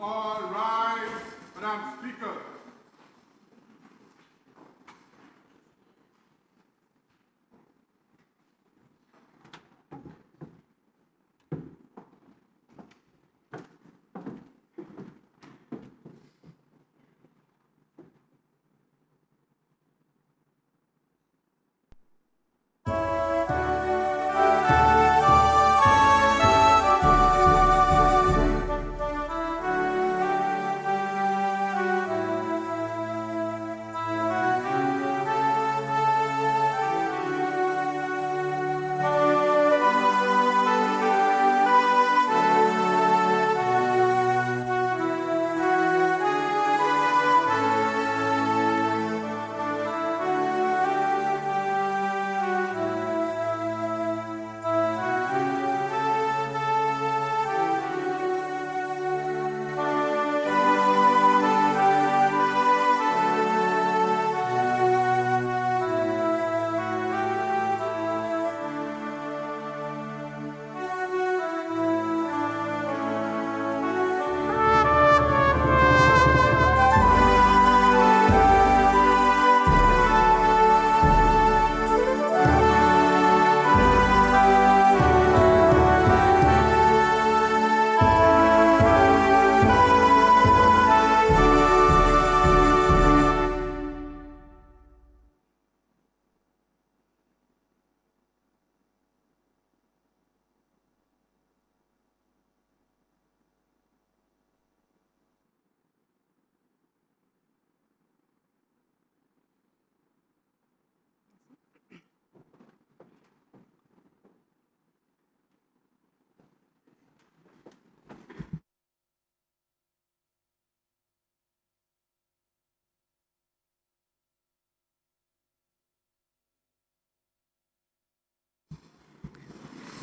All rise, Madam Speaker.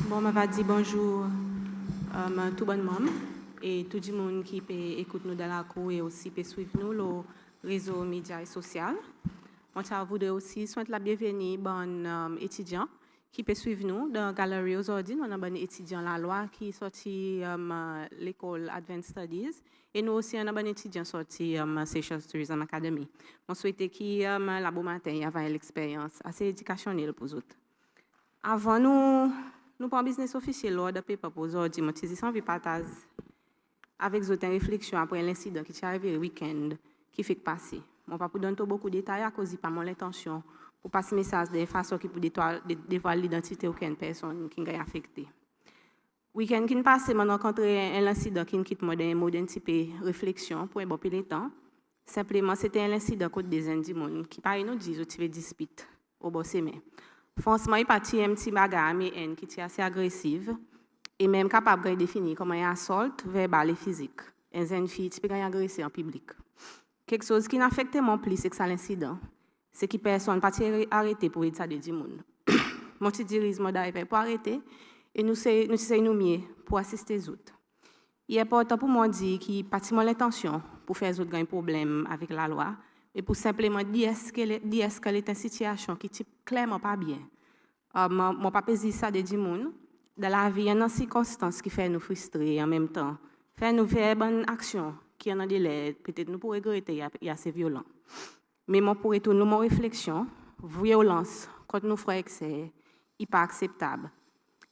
Bon, je vais dire bonjour à tout le monde et tout le monde qui peut écouter nous dans la cour et aussi peut suivre nous sur les réseaux médias et sociaux. Je voudrais aussi souhaiter la bienvenue aux étudiants qui peuvent suivre nous dans la galerie aujourd'hui. Nous avons un étudiant la loi qui est sorti de l'école Advanced Studies et nous aussi avons un étudiant sorti de Seychelles Tourism Academy. Je souhaite que la bon matin y ait l'expérience assez éducationnelle pour vous. Avant nous prenons un business officiel lors de paper pour aujourd'hui. Je suis envie de partager avec vous une réflexion après l'incident qui est arrivé le week-end qui fait passer. Je ne vais pas donner beaucoup de détails à cause de pas mon intention pour passer un message de façon qui peut dévoiler l'identité aucune personne qui est affectée. Le week-end qui est passé, je rencontré un incident qui quitte moi d'un mot d'un petit peu réflexion pour un bon peu de temps. Simplement, c'était un incident contre des individus qui par nous disent que tu dispute au bout de franchement, il y a un petit bagarre qui est assez agressive et même capable de définir comme un assaut verbal et physique. Une jeune fille qui peut agresser en public. Quelque chose qui n'affecte moins plus que ça l'incident, c'est que personne n'a pas arrêté pour aider ça de 10 personnes. Mon petit dirigeant d'arriver pour arrêter et nous essayons mieux pour assister les autres. Il est important pour moi de dire qu'il n'y a pas l'intention pour faire les autres un problème avec la loi, mais pour simplement dire qu'elle est une situation qui est clairement pas bien. Je ne pas dire ça de 10 personnes. Dans la vie, il y a une circonstance qui fait nous frustrer en même temps. Fait nous faire une bonne action qui en a des lettres, peut-être nous pourrions regretter, il y a assez violent. Mais moi, pour retourner mon réflexion, violence contre nos frères excès, n'est pas acceptable.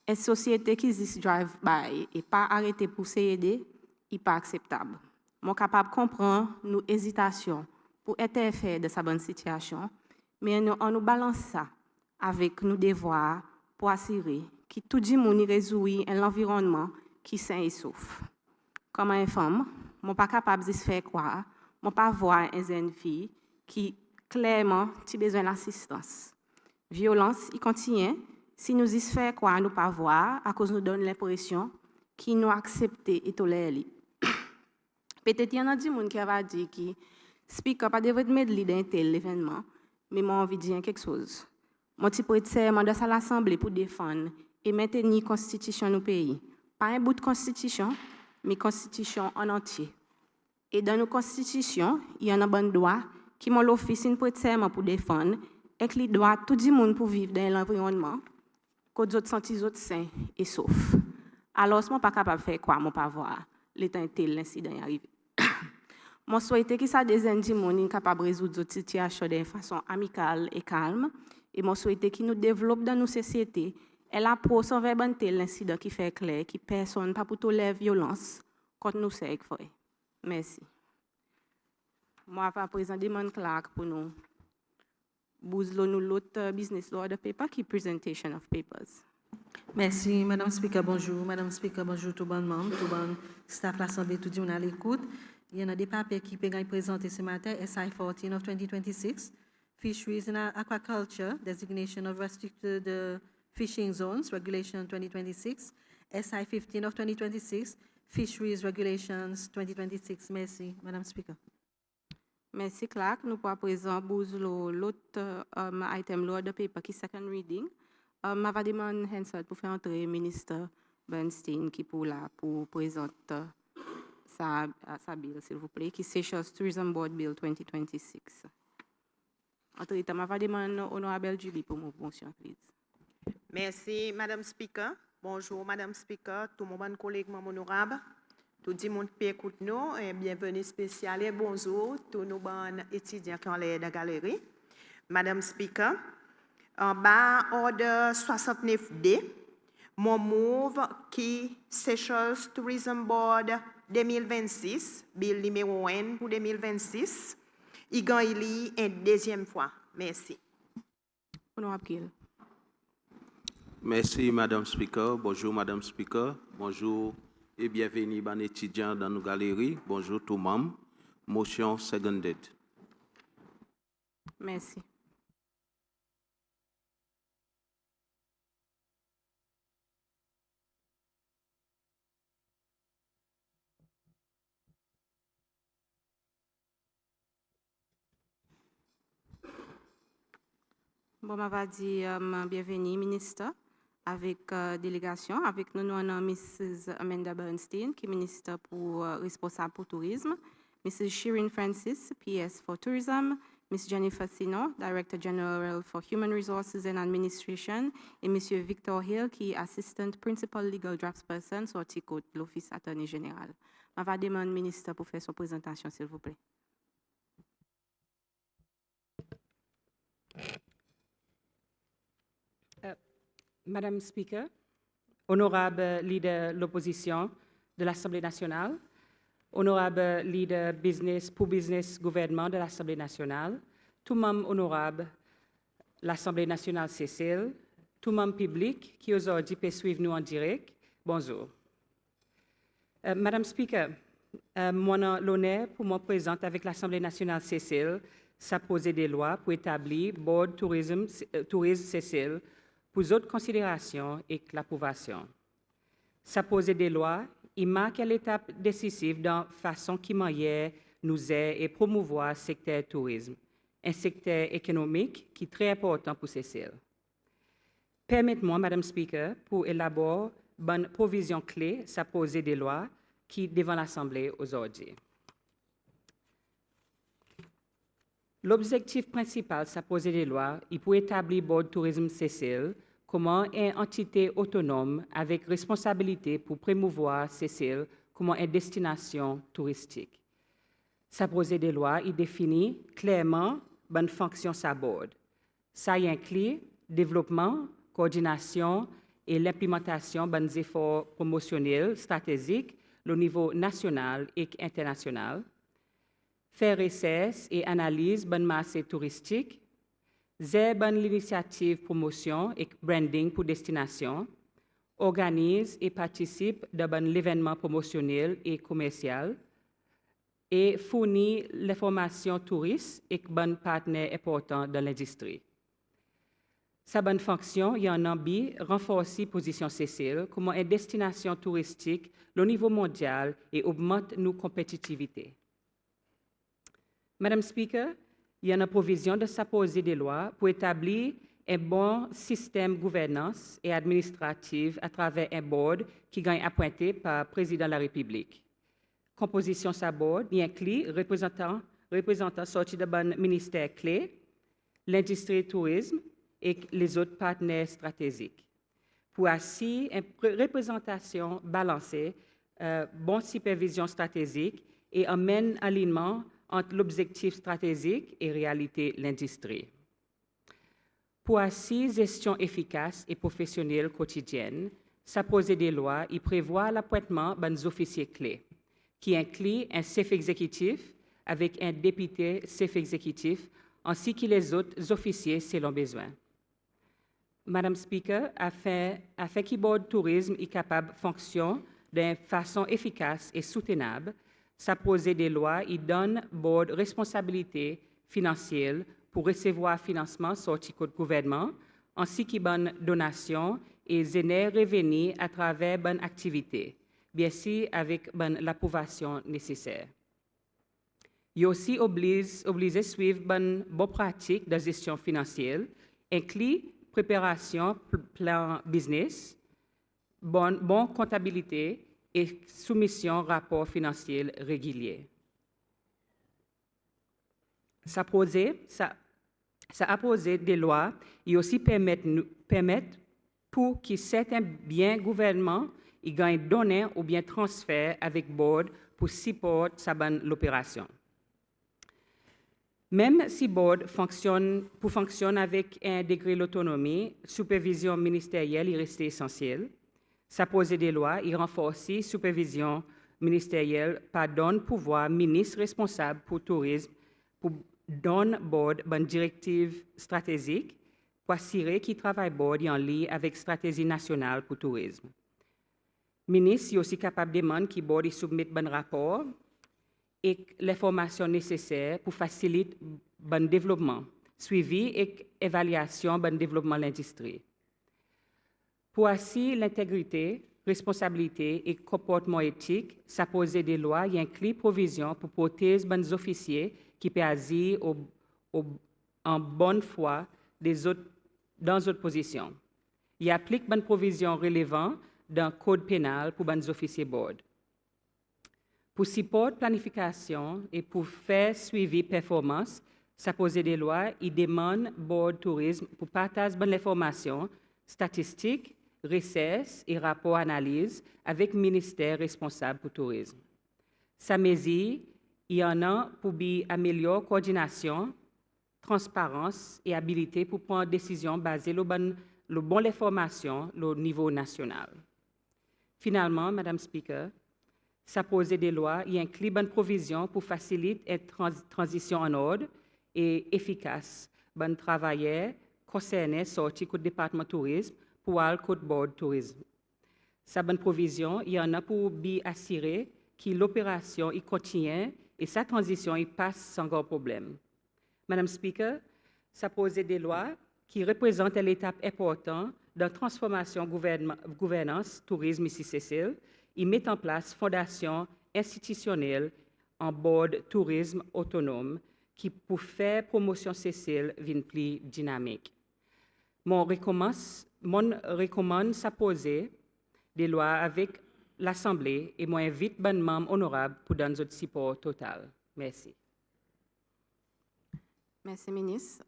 Une société qui existe drive-by et pas arrêter pour s'aider, n'est pas acceptable. Je suis capable de comprendre nos hésitations pour interférer de sa bonne situation, mais on nous balance ça avec nos devoirs pour assurer que tout le monde résout un environnement qui est sain et sauf. Comme une femme, je ne suis pas capable de se faire croire, je ne peux pas voir une jeune fille qui clairement a besoin d'assistance. Violence, il continue. Si nous y faisons croire, nous ne pas voir, à cause nous donne l'impression qu'ils nous acceptent et tolèrent. Peut-être qu'il y en a des gens qui va dire que speak up a devrait m'aider dans tel événement, mais moi envie de dire quelque chose. Mon petit prêtre serment dans l'Assemblée pour défendre et maintenir la constitution du pays. Pas un bout de constitution, mais constitution en entier. Et dans nos constitutions, il y a un bon droit qui m'ont l'office de prêtre serment pour défendre et que les droits tout le monde pour vivre dans l'environnement, que les autres sentent les autres sains et saufs. Alors, je ne suis pas capable de faire quoi, je ne pas voir l'état tel l'incident est arrivé. Je souhaite que ça des gens capables de résoudre cette situation de façon amicale et calme. Et je souhaite que nous développions dans nos sociétés la prochaine verbalité l'incident qui fait clair que personne ne peut pas tolérer violence contre nous c'est vrai. Merci. Moi, je vais présenter mon Clark pour nous. Nous l'autre business law de paper qui presentation of papers. Merci, Madame Speaker, bonjour. Madame Speaker, bonjour tout le monde, tout le staff de l'Assemblée, tout le monde à l'écoute. Il y en a des papiers qui peuvent présenter ce matin, SI 14 of 2026, Fisheries and Aquaculture, Designation of Restricted Fishing Zones, Regulation 2026, SI 15 of 2026, Fisheries Regulations 2026. Merci, Madame Speaker. Merci, Clark. Nous pouvons présenter l'autre item law de paper qui est second reading. Je vais demander Hansel pour faire entrer le ministre Bernstein qui pour présenter sa bill, s'il vous plaît, qui est Seychelles Tourism Board Bill 2026. Entre temps, je vais demander Honorable Julie pour mon motion, please. Merci, Madame Speaker. Bonjour, Madame Speaker, tout mon bon collègue, mon honorable, tout le monde qui écoute nous, et bienvenue spéciale et bonjour, tous nos bons étudiants qui ont l'air de la galerie. Madame Speaker, en bas, ordre 69D, mon move qui Seychelles Tourism Board 2026, bill numéro 1 pour 2026, il gagne une deuxième fois. Merci. Honorable Gill. Merci, Madame Speaker. Bonjour, Madame Speaker. Bonjour et bienvenue, les étudiants dans nos galeries. Bonjour, tout le monde. Motion seconded. Merci. Bon, je vais dire bienvenue, ministre, avec délégation. Avec nous, nous avons Mrs. Amanda Bernstein, qui est ministre responsable pour le tourisme, Mrs. Shirin Francis, PS for Tourism, Ms. Jennifer Sino, Director General for Human Resources and Administration, et M. Victor Hill, qui est Assistant Principal Legal Draftsperson sur l'Office Attorney General. Je vais demander au ministre pour faire son présentation, s'il vous plaît. Madame Speaker, honorable leader de l'opposition de l'Assemblée nationale, honorable leader business gouvernement de l'Assemblée nationale, tout membre honorable l'Assemblée nationale Seychelles, tout membre public qui aujourd'hui peut suivre nous en direct, bonjour. Madame Speaker, moi j'ai l'honneur pour me présenter avec l'Assemblée nationale Seychelles, ça poser des lois pour établir Board Tourisme Seychelles pour d'autres considérations et l'approbation. Ça pose des lois, il marque l'étape décisive dans la façon qui manière nous aide et promouvoir le secteur tourisme, un secteur économique qui est très important pour Seychelles. Permettez-moi, Madame Speaker, pour élaborer une provision clé, ça pose des lois qui devant l'Assemblée aujourd'hui. L'objectif principal, ça pose des lois, il pour établir Board Tourisme Seychelles comme une entité autonome avec responsabilité pour promouvoir Seychelles comme une destination touristique. Ça pose des lois, il définit clairement bonne fonction sa board. Ça y inclut développement, coordination et l'implémentation des efforts promotionnels stratégiques au niveau national et international. Faire recherche et analyse bonne marché touristique, gérer bonne l'initiative promotion et branding pour destination, organise et participe de bon l'événement promotionnel et commercial, et fournit l'information touriste et bon partenaire important dans l'industrie. Sa bonne fonction, il y a un envie renforcer position Seychelles comme une destination touristique au niveau mondial et augmente nos compétitivité. Madame Speaker, il y a une provision de s'apposer des lois pour établir un bon système de gouvernance et administratif à travers un board qui gagne appointé par le président de la République. Composition de sa board y inclut représentants sortis de bon ministère clés, l'industrie du tourisme et les autres partenaires stratégiques. Pour assurer une représentation balancée, bonne supervision stratégique et amène alignement entre l'objectif stratégique et réalité de l'industrie. Pour assurer gestion efficace et professionnelle quotidienne, sa projet de loi y prévoit l'appointement des officiers clés, qui inclut un chef exécutif avec un député chef exécutif, ainsi que les autres officiers selon besoin. Madame Speaker, afin que le Board Tourisme soit capable de fonctionner d'une façon efficace et soutenable, sa projet de loi y donne au Board responsabilité financière pour recevoir financement sorti du gouvernement, ainsi que bonnes donations et générer revenus à travers bonnes activités, bien sûr avec l'approbation nécessaire. Il aussi obligé de suivre bonnes pratiques de gestion financière, inclut préparation plan business, bonne comptabilité et soumission rapport financier régulier. Ça a posé des lois et aussi permettre pour que certains biens gouvernement y gagnent données ou bien transfert avec board pour supporter l'opération. Même si board fonctionne avec un degré d'autonomie, supervision ministérielle est restée essentielle. Ça pose des lois et renforce la supervision ministérielle par donner pouvoir ministre responsable pour le tourisme pour donner board une directive stratégique pour assurer qu'il travaille board en lien avec la stratégie nationale pour le tourisme. Le ministre est aussi capable de demander que board soumette un rapport et l'information nécessaire pour faciliter le développement, suivi et évaluation du développement de l'industrie. Pour assurer l'intégrité, responsabilité et comportement éthique, ça pose des lois et inclut provision pour protéger les officiers qui peuvent agir en bonne foi dans d'autres positions. Il applique une provision relevant d'un code pénal pour les officiers board. Pour supporter planification et pour faire suivi performance, ça pose des lois et demande board tourisme pour partager l'information statistique, recherche et rapport analyse avec le ministère responsable pour le tourisme. Ça mesure, il y en a pour améliorer la coordination, transparence et habilité pour prendre des décisions basées sur la bonne information au niveau national. Finalement, Madame Speaker, ça pose des lois et inclut une provision pour faciliter une transition en ordre et efficace. Bon travailleurs concernés sortis du département tourisme pour aller au board tourisme. Sa bonne provision, il y en a pour assurer que l'opération y continue et sa transition y passe sans grand problème. Madame Speaker, ça pose des lois qui représentent l'étape importante dans la transformation gouvernance tourisme ici Cécile. Il met en place fondation institutionnelle en board tourisme autonome qui pour faire promotion Cécile vienne plus dynamique. Mon recommande ça poser des lois avec l'Assemblée et moi invite bon membre honorable pour donner notre support total. Merci. Merci, ministre.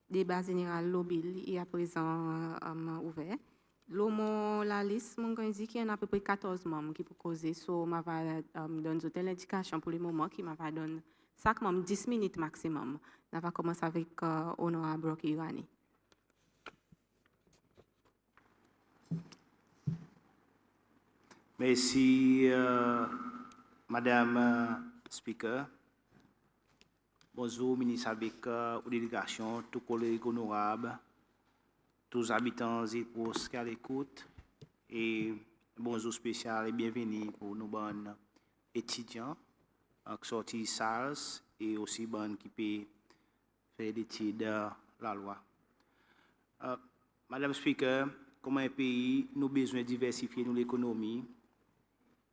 Débat général lobby est à présent ouvert. La liste, je dis qu'il y a à peu près 14 membres qui peuvent causer. So, je vais donner une indication pour le moment qui m'a donné chaque membre 10 minutes maximum. On va commencer avec Honorable Rocky Irani. Merci, Madame Speaker. Bonjour, ministre avec aux délégations, tous collègues honorables, tous habitants et pour qui à l'écoute. Et bonjour spécial et bienvenue pour nos bonnes étudiants qui sortent de SARS et aussi bonnes qui peuvent faire des études de la loi. Madame Speaker, comme un pays, nous avons besoin de diversifier l'économie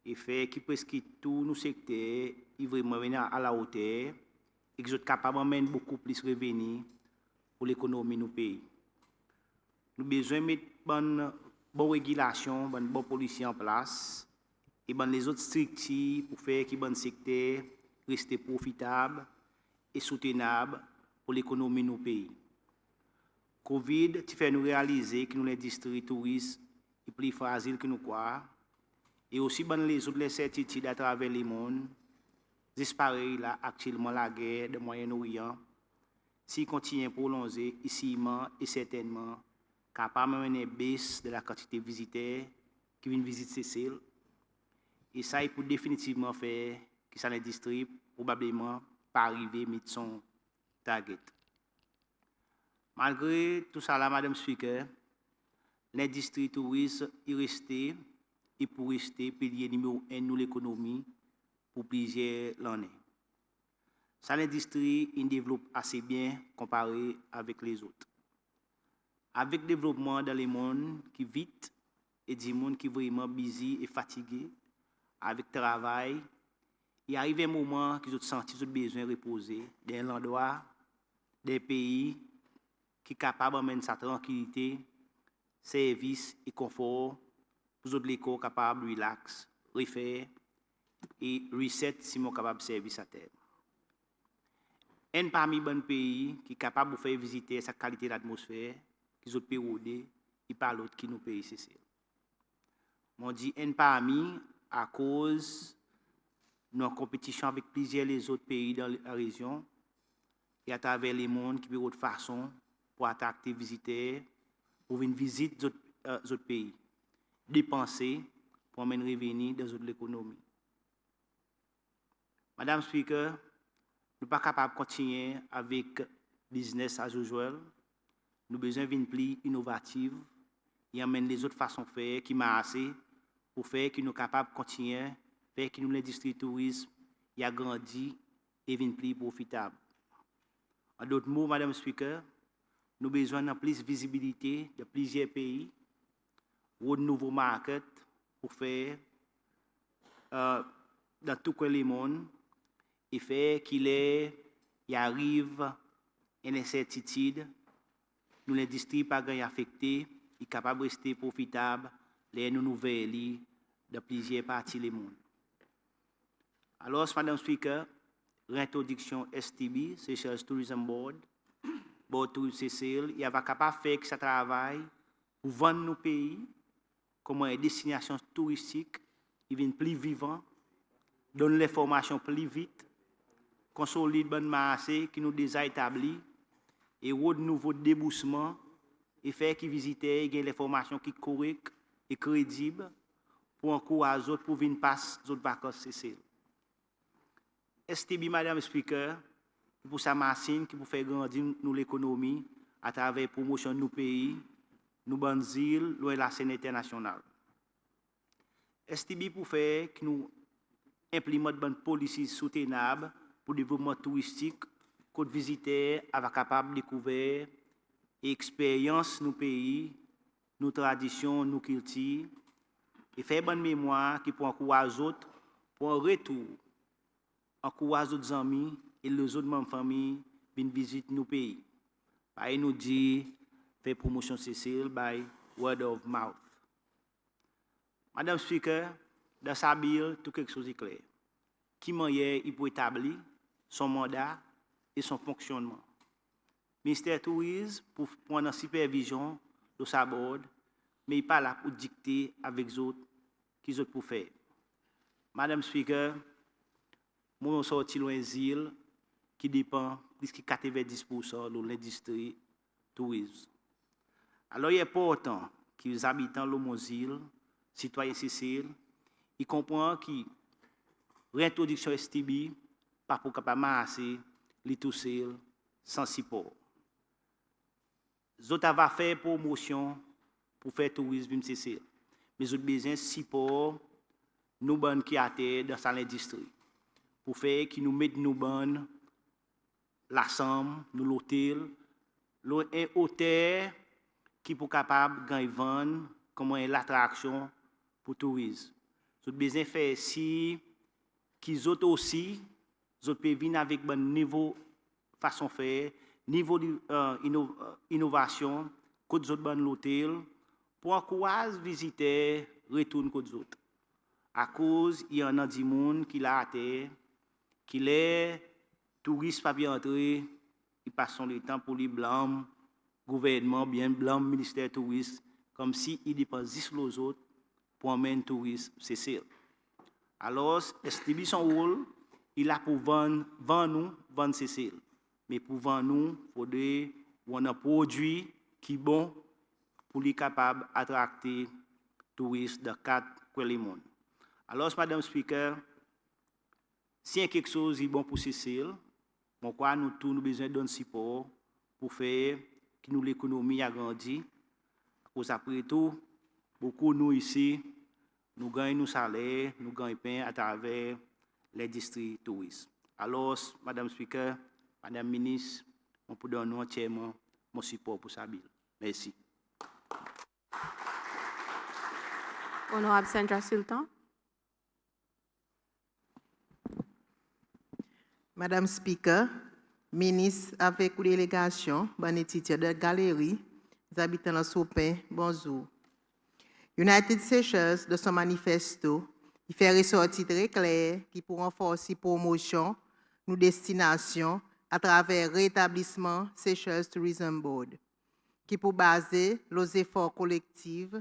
et faire que presque tous nos secteurs sont vraiment à la hauteur et que nous sommes capables d'amener beaucoup plus de revenus pour l'économie de nos pays. Nous avons besoin de mettre une bonne régulation, une bonne police en place et les autres structures pour faire que le secteur reste profitable et soutenable pour l'économie de nos pays. Covid fait nous réaliser que l'industrie touriste est plus fragile que nous croyons et aussi résoudre les certitudes à travers le monde pareil là actuellement la guerre de Moyen-Orient, s'il continue à prolonger ici et certainement capable de mener une baisse de la quantité de visiteurs qui viennent visiter Cécile. Et ça, il peut définitivement faire que ça l'industrie probablement pas arriver à mettre son target. Malgré tout ça là, Madame Speaker, l'industrie touriste est restée et pour rester pilier numéro 1 de l'économie pour plusieurs années. Ça, l'industrie développe assez bien comparé avec les autres. Avec le développement dans les mondes qui vite et des mondes qui vraiment busy et fatigué avec le travail, il arrive un moment qu'ils ont senti qu'ils ont besoin de reposer dans l'endroit, des pays qui sont capables d'amener sa tranquillité, service et confort pour les l'école capable de relax, refaire et reset si mon capable de service à terre. Un parmi les bons pays qui est capable de faire visiter sa qualité d'atmosphère, qui ont pérodé, et pas l'autre qui nous paye ici. On dit un parmi à cause de notre compétition avec plusieurs les autres pays dans la région et à travers les mondes qui peuvent de façon pour attracter les visiteurs pour une visite d'autres pays, dépenser pour amener revenus dans l'économie. Madame Speaker, nous ne sommes pas capables de continuer avec business as usual. Nous avons besoin d'une plus innovative et amener les autres façons de faire qui m'a assez pour faire que nous sommes capables de continuer, faire que l'industrie du tourisme a grandi et devient plus profitable. En d'autres mots, Madame Speaker, nous avons besoin de plus de visibilité de plusieurs pays ou de nouveaux markets pour faire dans tout le monde et faire qu'il arrive une incertitude, nous l'industrie pas gagne affectée, est capable de rester profitable, les nouvelles de plusieurs parties du monde. Alors, Madame Speaker, réintroduction STB, Seychelles Tourism Board, Board Tourisme Seychelles, il va capable de faire que ça travaille pour vendre nos pays comme une destination touristique, ils viennent plus vivants, donnent l'information plus vite, consolide bonne masse qui nous déjà établi et de nouveaux débouchements et faire que les visiteurs aient l'information qui est correcte et crédible pour encourager les autres pour venir passer les autres vacances Seychelles. STB, Madame Speaker, pour sa machine qui peut faire grandir l'économie à travers la promotion de nos pays, nos bonnes îles, loin de la scène internationale. STB pour faire que nous implémentons une politique soutenable pour le développement touristique, que les visiteurs soient capables de découvrir et expériencer nos pays, nos traditions, nos cultures, et faire bonne mémoire qui peut encourager les autres pour un retour, encourager d'autres amis et les autres membres de la famille viennent visiter nos pays. Par nous dit, faire promotion Cécile by word of mouth. Madame Speaker, dans sa bill, tout quelque chose est clair. Qui manière il peut établir son mandat et son fonctionnement. Le ministère du Tourisme pour prendre en supervision de sa board, mais il n'est pas là pour dicter avec les autres qui sont pour faire. Madame Speaker, nous sommes sortis loin des îles qui dépend plus de 90% de l'industrie tourisme. Alors, il est important que les habitants de l'île, citoyens Seychelles, ils comprennent que réintroduction STB pas pour capable masser les toucher sans support. Zot va faire promotion pour faire tourisme Seychelles, mais zot besoin support nous bonnes qui à terre dans l'industrie pour faire que nous mettons nous bonnes la chambre, nous l'hôtel, un hôtel qui pour capable gagner vendre comme l'attraction pour tourisme. Zot besoin faire si qui autres aussi autres peuvent venir avec bon niveau façon de faire, niveau d'innovation, que d'autres bon l'hôtel pour encourager les visiteurs retourner que d'autres. À cause il y en a des monde qui l'a terre, qui les touristes pas bien entrer, ils passent le temps pour les blâmer gouvernement bien blâme ministère tourisme comme si ils dépensent sur les autres pour amener tourisme Seychelles. Alors, STB son rôle, il a pour vendre Cécile. Mais pour vendre nous, il faudrait qu'on ait un produit qui est bon pour les capable d'attracter les touristes de 4 coins du monde. Alors, Madame Speaker, si quelque chose est bon pour Cécile, pourquoi nous tous nous besoin d'un support pour faire que nous l'économie a grandi. Parce après tout, beaucoup de nous ici, nous gagnons nos salaires, nous gagnons pain à travers l'industrie touristique. Alors, Madame Speaker, Madame Ministre, on peut donner entièrement mon support pour ça. Merci. Honorable Sandra Sultan. Madame Speaker, ministre avec une délégation, bon étudiant de galerie, les habitants de Sopin, bonjour. United Seychelles, de son manifesto, il fait ressortir très clair qui pour renforcer la promotion nos destinations à travers le rétablissement Seychelles Tourism Board, qui pour baser les efforts collectifs,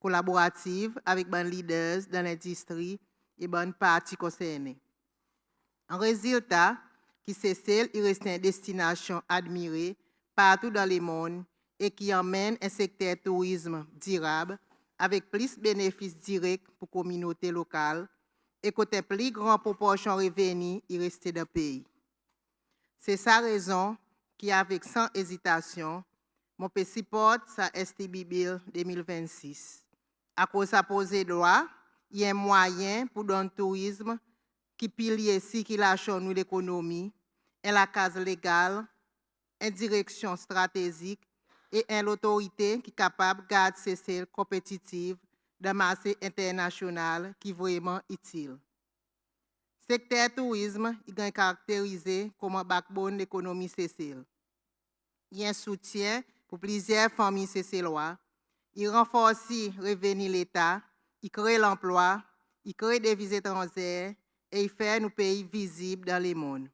collaboratifs avec les leaders de l'industrie et les parties concernées. En résultat, qui Seychelles reste une destination admirée partout dans le monde et qui emmène un secteur tourisme durable avec plus de bénéfices directs pour la communauté locale et côté plus grande proportion revenus y rester dans le pays. C'est sa raison qui, avec sans hésitation, mon pays supporte sa STB Bill 2026. À cause de poser droit, il y a un moyen pour donner le tourisme qui pilier circulation de l'économie, et la case légale, une direction stratégique et une autorité qui est capable de garder Seychelles compétitive dans le marché international qui est vraiment utile. Le secteur tourisme est caractérisé comme un backbone de l'économie Seychelles. Il y a un soutien pour plusieurs familles seychelloises. Il renforce les revenus de l'État, il crée l'emploi, il crée des devises étrangères et il fait nos pays visibles dans le monde.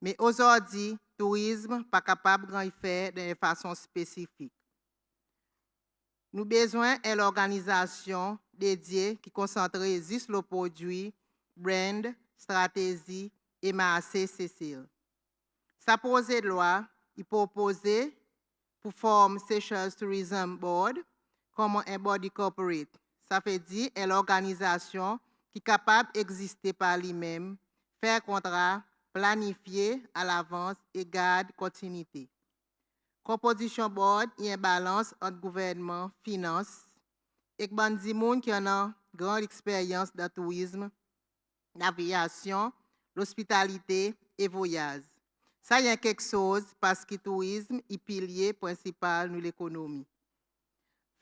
Mais aujourd'hui, le tourisme n'est pas capable de faire de façon spécifique. Nous avons besoin d'une organisation dédiée qui concentre juste le produit, brand, stratégie et marché Seychelles. Sa projet de loi, il propose pour former Seychelles Tourism Board comme un body corporate. Ça veut dire une organisation qui est capable d'exister par lui-même, faire contrat, planifier à l'avance et garder continuité. Composition board est une balance entre gouvernement, finance et des gens qui ont une grande expérience dans le tourisme, l'aviation, l'hospitalité et le voyage. Ça y a quelque chose parce que le tourisme est le pilier principal de l'économie.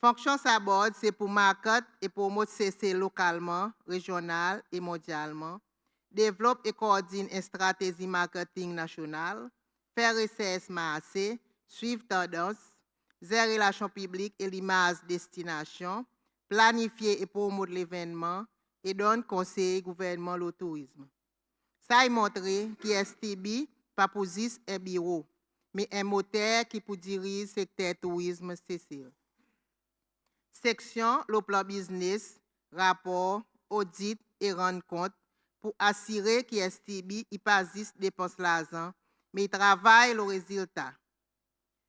Fonction sa board, c'est pour market et promouvoir Seychelles localement, régional et mondialement, développer et coordonner une stratégie marketing nationale, faire recherche marché, suivre tendance, gérer relations publiques et l'image destination, planifier et promouvoir l'événement et donner conseil au gouvernement au tourisme. Ça a montré que STB pas pour juste un bureau, mais un moteur qui peut diriger le secteur tourisme Seychelles. Section, le plan business, rapport, audit et rendre compte pour assurer que STB n'est pas juste dépense l'argent, mais il travaille le résultat.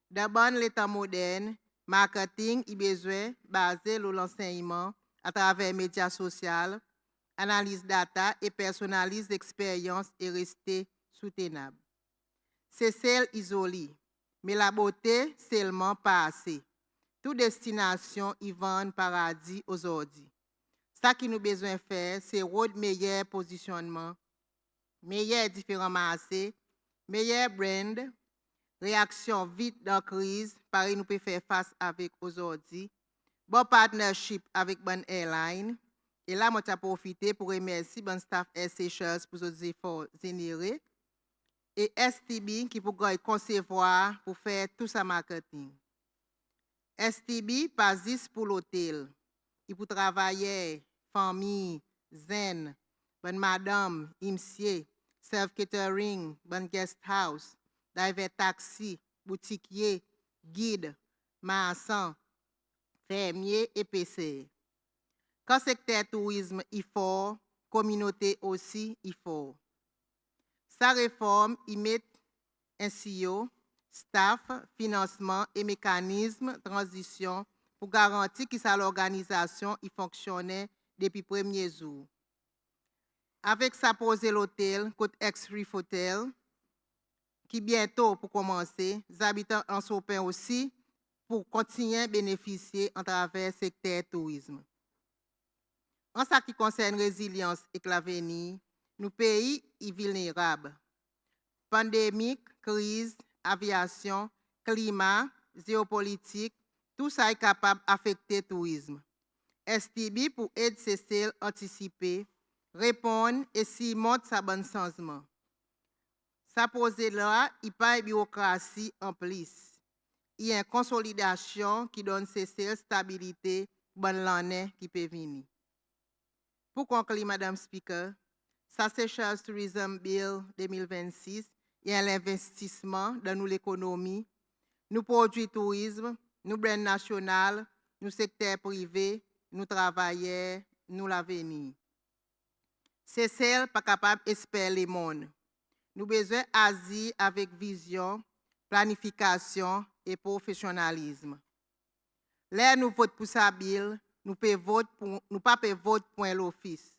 D'abord, l'État moderne, marketing a besoin de baser l'enseignement à travers les médias sociaux, analyse data et personnalise l'expérience et rester soutenable. Seychelles isolé, mais la beauté seulement pas assez. Toute destination y vend paradis aujourd'hui. Ce qui nous besoin faire, c'est un meilleur positionnement, meilleur différents marchés, meilleur brand, réaction vite dans la crise, pareil nous pouvons faire face avec aujourd'hui, bon partnership avec bonne airline. Et là, je vais profiter pour remercier bon staff Air Seychelles pour les efforts générés et STB qui pour concevoir pour faire tout ça marketing. STB pas juste pour l'hôtel, il pour travailler, famille, zen, bonne madame, monsieur, self-catering, bonne guest house, driver taxi, boutiquier, guide, maçon, fermier et PC. Quand le secteur tourisme est fort, communauté aussi est fort. Sa réforme y met ainsi staff, financement et mécanisme de transition pour garantir que l'organisation y fonctionnait depuis le premier jour. Avec sa posée l'hôtel, côte ex-Reef Hotel, qui bientôt pour commencer, les habitants en Sopin aussi, pour continuer à bénéficier en travers le secteur tourisme. En ce qui concerne la résilience et l'avenir, nos pays sont vulnérables. Pandémie, crise, aviation, climat, géopolitique, tout ça est capable d'affecter le tourisme. STB pour aider Cécile à anticiper, répondre et s'y montre sa bonne changement. Ça pose là, il n'y a pas de bureaucratie en plus. Il y a une consolidation qui donne Cécile stabilité, bonne l'année qui peut venir. Pour conclure, Madame Speaker, sa Seychelles Tourism Bill 2026 il y a l'investissement dans l'économie, nous produits tourisme, nous brand national, nous secteur privé, nous travailleurs, nous l'avenir. C'est celle pas capable d'espérer le monde. Nous besoin d'agir avec vision, planification et professionnalisme. Là, nous votons pour sa bill, nous ne pouvons pas voter pour l'office.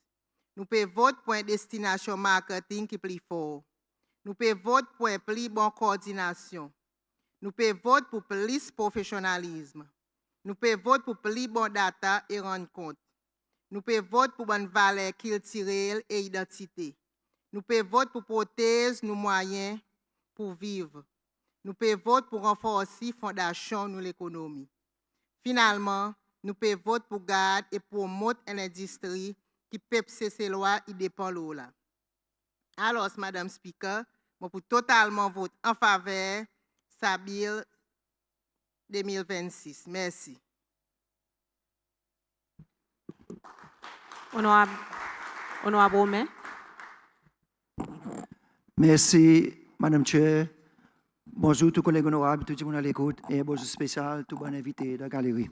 Nous pouvons voter pour une destination marketing qui est plus fort. Nous pouvons voter pour une plus bonne coordination. Nous pouvons voter pour plus de professionnalisme. Nous pouvons voter pour plus de data et rendre compte. Nous pouvons voter pour bonne valeur culturelle et identité. Nous pouvons voter pour protéger nos moyens pour vivre. Nous pouvons voter pour renforcer la fondation de l'économie. Finalement, nous pouvons voter pour garder et promouvoir une industrie qui peut ces lois et dépend de l'eau. Alors, Madame Speaker, je peux totalement voter en faveur de sa bill 2026. Merci. Honorable Romain. Merci, Madame Chair. Bonjour, tous les collègues honorables, tout le monde à l'écoute, et bonjour spécial, tout bon invité de la galerie.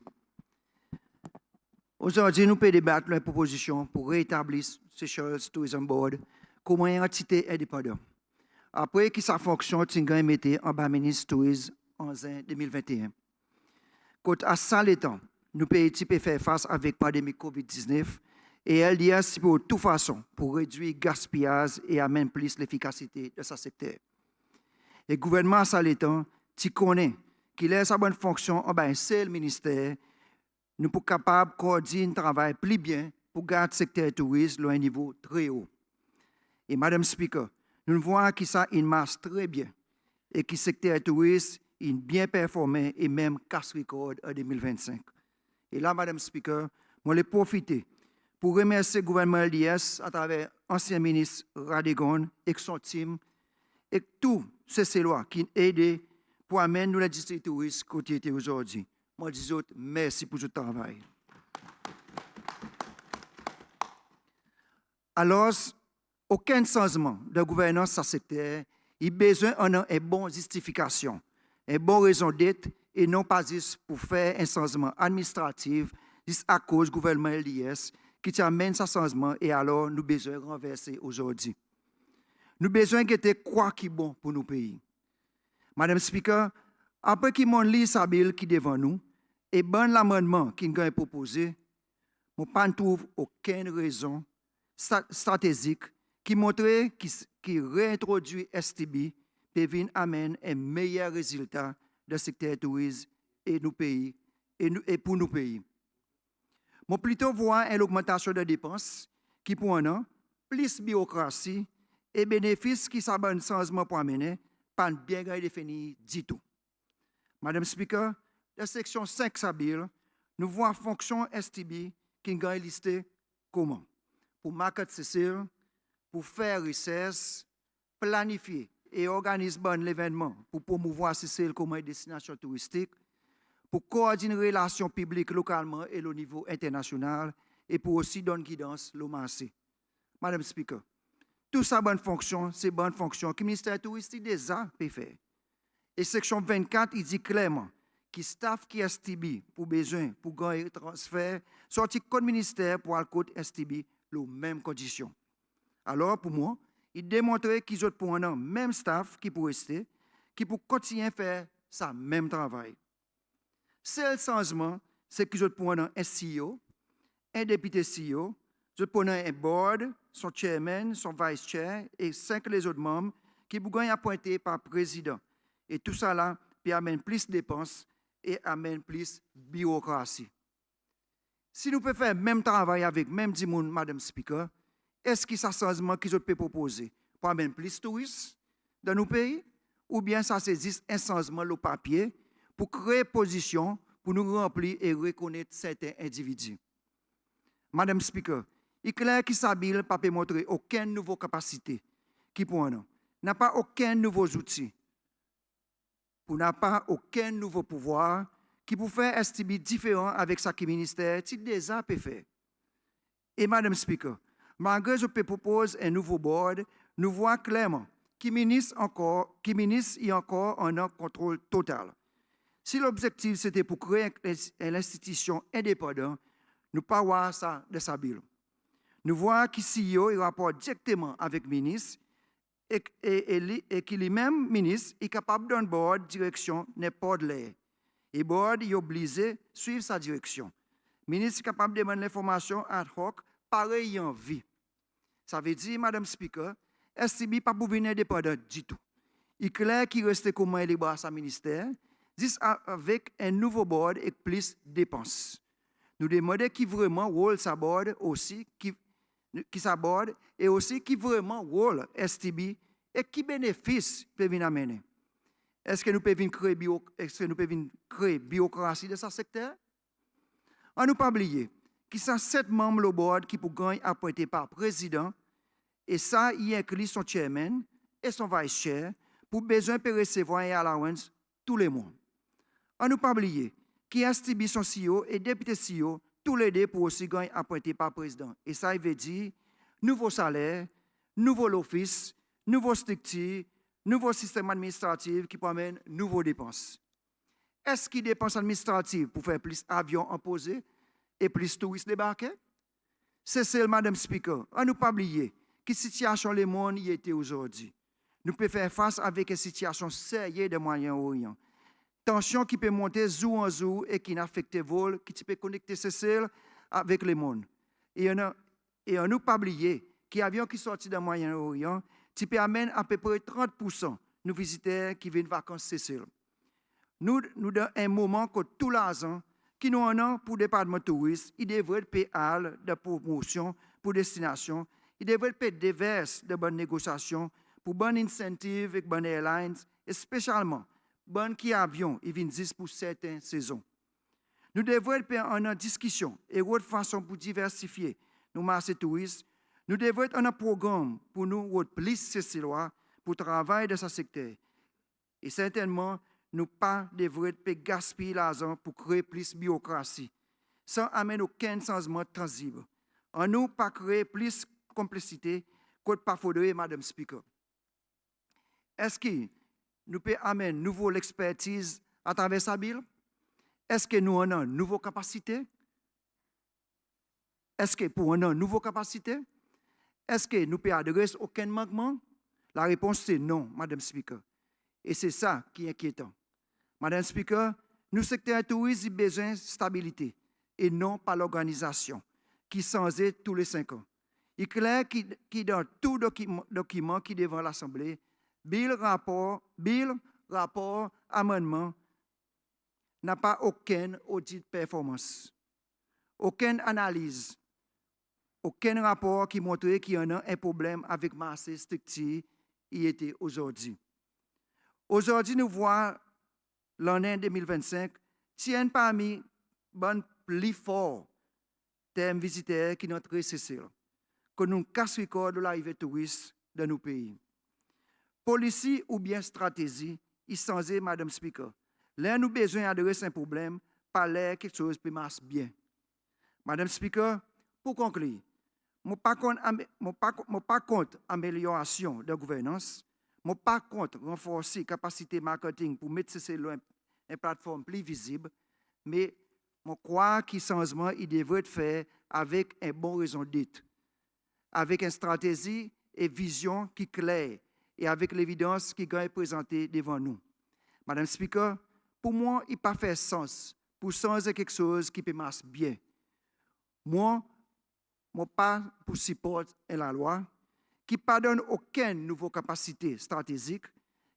Aujourd'hui, nous pouvons débattre la proposition pour rétablir Seychelles Tourism Board comme une entité indépendante. Après que sa fonction a été en bas ministre tourisme en 2021. Quant à ça, le temps, nous pouvons faire face avec la pandémie COVID-19 et elle dit ainsi pour toute façon pour réduire le gaspillage et amener plus l'efficacité de ce secteur. Le gouvernement, ça le temps, tu connais qu'il a sa bonne fonction en bas un seul ministère, nous sommes capables de coordonner un travail plus bien pour garder le secteur tourisme à un niveau très haut. Et Madame Speaker, nous voyons que ça marche très bien et que le secteur tourisme est bien performé et même casse record en 2025. Et là, Madame Speaker, je vais profiter pour remercier le gouvernement LDS à travers l'ancien ministre Radegon et son team et tous ces lois qui ont aidé pour amener nous l'industrie touriste côté aujourd'hui. Moi, je dis merci pour ce travail. Alors, aucun changement de gouvernance à ce secteur, il a besoin d'une bonne justification, une bonne raison d'être et non pas juste pour faire un changement administratif, juste à cause du gouvernement LDS qui amène ce changement et alors nous avons besoin de renverser aujourd'hui. Nous avons besoin de quoi qui est bon pour nos pays. Madame Speaker, après que mon lit sa bill qui est devant nous et bon l'amendement qui nous a proposé, je ne trouve aucune raison stratégique qui montrait qui réintroduit STB peut venir amener un meilleur résultat dans le secteur tourisme et nos pays et pour nos pays. Je plutôt vois une augmentation de dépenses qui pour un an, plus de bureaucratie et bénéfices qui sont un changement pour amener, pas bien défini du tout. Madame Speaker, la section 5 Sabil, nous voyons la fonction STB qui est listée comment? Pour market Cécile, pour faire recherche, planifier et organiser l'événement pour promouvoir Cécile comme une destination touristique, pour coordonner les relations publiques localement et au niveau international et pour aussi donner guidance au marché. Madame Speaker, tout ça bonne fonction, c'est bonne fonction que le ministère touristique déjà peut faire. Et section 24, il dit clairement que le staff qui est STB pour besoin, pour gagner transfert, sorti comme ministère pour le code STB, les mêmes conditions. Alors, pour moi, Il démontrait qu'ils ont pour un même staff qui pour rester, qui pour continuer à faire ça même travail. Seul changement, c'est qu'ils ont pour un CEO, un député CEO, ils ont pour un board, son chairman, son vice chair et 5 les autres membres qui pour appointés par le président. Et tout ça là, puis amène plus de dépenses et amène plus de bureaucratie. Si nous pouvons faire le même travail avec même 10 personnes, Madame Speaker, est-ce que ça changement qu'ils ont proposer pour amener plus de touristes dans nos pays? Ou bien ça c'est juste un changement le papier pour créer position pour nous remplir et reconnaître certains individus? Madame Speaker, il est clair que Sabile n'a pas montrer aucune nouvelle capacité qui pour nous n'a pas aucun nouveau outil, pour n'a pas aucun nouveau pouvoir qui peut faire un STB différent avec sa ministère qui déjà peut faire. Et Madame Speaker, malgré que je propose un nouveau board, nous voyons clairement qui ministre y a encore un contrôle total. Si l'objectif c'était pour créer une institution indépendante, nous ne pouvons pas voir ça de sa bill. Nous voyons que CEO il rapporte directement avec le ministre et que lui-même ministre est capable d'un board direction n'importe l'air. Et le board est obligé de suivre sa direction. Le ministre est capable de demander l'information ad hoc, pareil en vie. Ça veut dire, Madame Speaker, STB n'est pas pour venir indépendant du tout. Il est clair qu'il reste comment il est à sa ministère, juste avec un nouveau board et plus de dépenses. Nous demandons qui vraiment rôle sa board aussi, qui sa board et aussi qui vraiment rôle STB et qui bénéfice peut venir amener. Est-ce que nous pouvons créer bureaucratie de ce secteur? On ne pas oublier qu'il y a 7 membres au board qui pour gagner appointés par le président et ça, il inclut son chairman et son vice chair pour besoin de recevoir un allowance tous les mois. On ne pas oublier qu'il y a STB son CEO et député CEO tous les deux pour aussi gagner appointés par le président. Et ça, il veut dire nouveau salaire, nouveau office, nouveau structure, nouveau système administratif qui permet nouvelles dépenses. Est-ce qu'il y a des dépenses administratives pour faire plus d'avions imposés et plus de touristes débarqués? C'est celle, Madame Speaker. On ne pas oublier que situation le monde y était aujourd'hui. Nous pouvons faire face avec une situation sérieuse de Moyen-Orient. Tension qui peut monter jour en jour et qui n'affecte le vol, qui peut connecter ces cells avec le monde. Et on ne pas oublier qu'il y a des avions qui sortent du Moyen-Orient qui peut amener à peu près 30% de nos visiteurs qui viennent vacances Seychelles. Nous dans un moment que tout l'argent qui nous en a pour le département tourisme, il devrait être payé de promotion pour destination, il devrait être payé divers de bonnes négociations pour bonnes incentives avec bonnes airlines, et spécialement bonnes qui avions, ils viennent juste pour certaines saisons. Nous devons être en discussion et autre façon pour diversifier nos marchés touristes. Nous devons être en un programme pour nous plus Seychellois pour travailler dans ce secteur. Et certainement, nous ne devons pas gaspiller l'argent pour créer plus de bureaucratie, sans amener aucun changement tangible. En nous, pas créer plus de complexité que pas faudrait, Madame Speaker. Est-ce que nous pouvons amener une nouvelle expertise à travers sa bill? Est-ce que nous avons une nouvelle capacité? Est-ce que pour une nouvelle capacité? Est-ce que nous pouvons adresser aucun manquement? La réponse c'est non, Madame Speaker. Et c'est ça qui est inquiétant. Madame Speaker, nous secteur tourisme a besoin de stabilité et non pas l'organisation qui change tous les 5 ans. Il est clair que dans tout document qui est devant l'Assemblée, bill, rapport, amendement, n'a pas aucun audit de performance, aucune analyse, aucun rapport qui montre qu'il y a un problème avec ma structure qui était aujourd'hui. Aujourd'hui, nous voyons l'année 2025 tient parmi les plus forts thèmes visiteurs qui notre Seychelles, que nous casse record de l'arrivée touriste dans nos pays. Politique ou bien stratégie, il s'en Madame Speaker. Là, nous avons besoin d'adresser un problème, pas l'air quelque chose qui marche bien. Madame Speaker, pour conclure, je ne suis pas contre l'amélioration de la gouvernance, je ne suis pas contre renforcer la capacité marketing pour mettre une plateforme plus visible, mais je crois que le changement il devrait être fait avec une bonne raison d'être, avec une stratégie et vision qui claire et avec l'évidence qui est présentée devant nous. Madame Speaker, pour moi, il n'a pas fait sens pour changer quelque chose qui peut marcher bien. Moi, pas pour supporter la loi, qui ne donne aucune nouvelle capacité stratégique,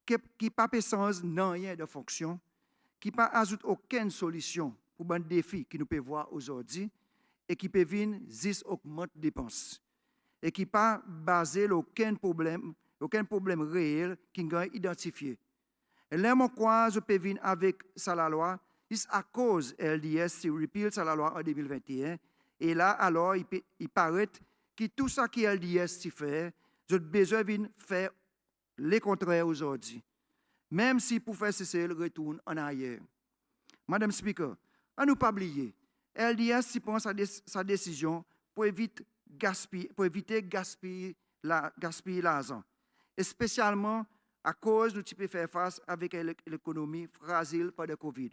qui n'a pas sens dans rien de fonction, qui n'a ajoute aucune solution pour les défis que nous pouvons voir aujourd'hui et qui peut venir juste augmenter les dépenses et qui n'a pas basé aucun problème réel qui est identifié. Et là, moi, je peux venir avec ça la loi, c'est à cause LDS si repeal ça la loi en 2021. Et là, alors, il paraît que tout ça qui LDS s'y fait, j'ai besoin de faire le contraire aujourd'hui. Même si pour faire cesser, le retourne en arrière. Madame Speaker, à ne pas oublier, LDS s'y prend sa décision pour éviter gaspiller l'argent. Et spécialement à cause de nous faire face avec l'économie fragile par le Covid.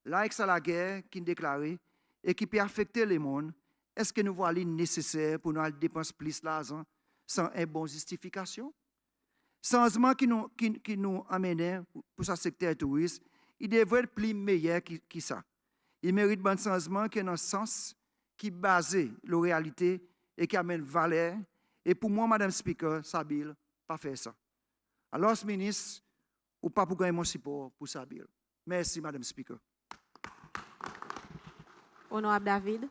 Là, avec la guerre qui est déclarée et qui peut affecter le monde, est-ce que nous voyons nécessaire pour nous dépenser plus d'argent sans une bonne justification? Changement qui nous amène pour ce secteur touriste, il devrait être plus meilleur que ça. Il mérite un changement qui a un sens, qui est basé sur la réalité et qui amène valeur. Et pour moi, Madame Speaker, Sabile, pas faire ça. Alors, ministre, ou pas pour gagner mon support pour Sabile. Merci, Madame Speaker. Honorable David.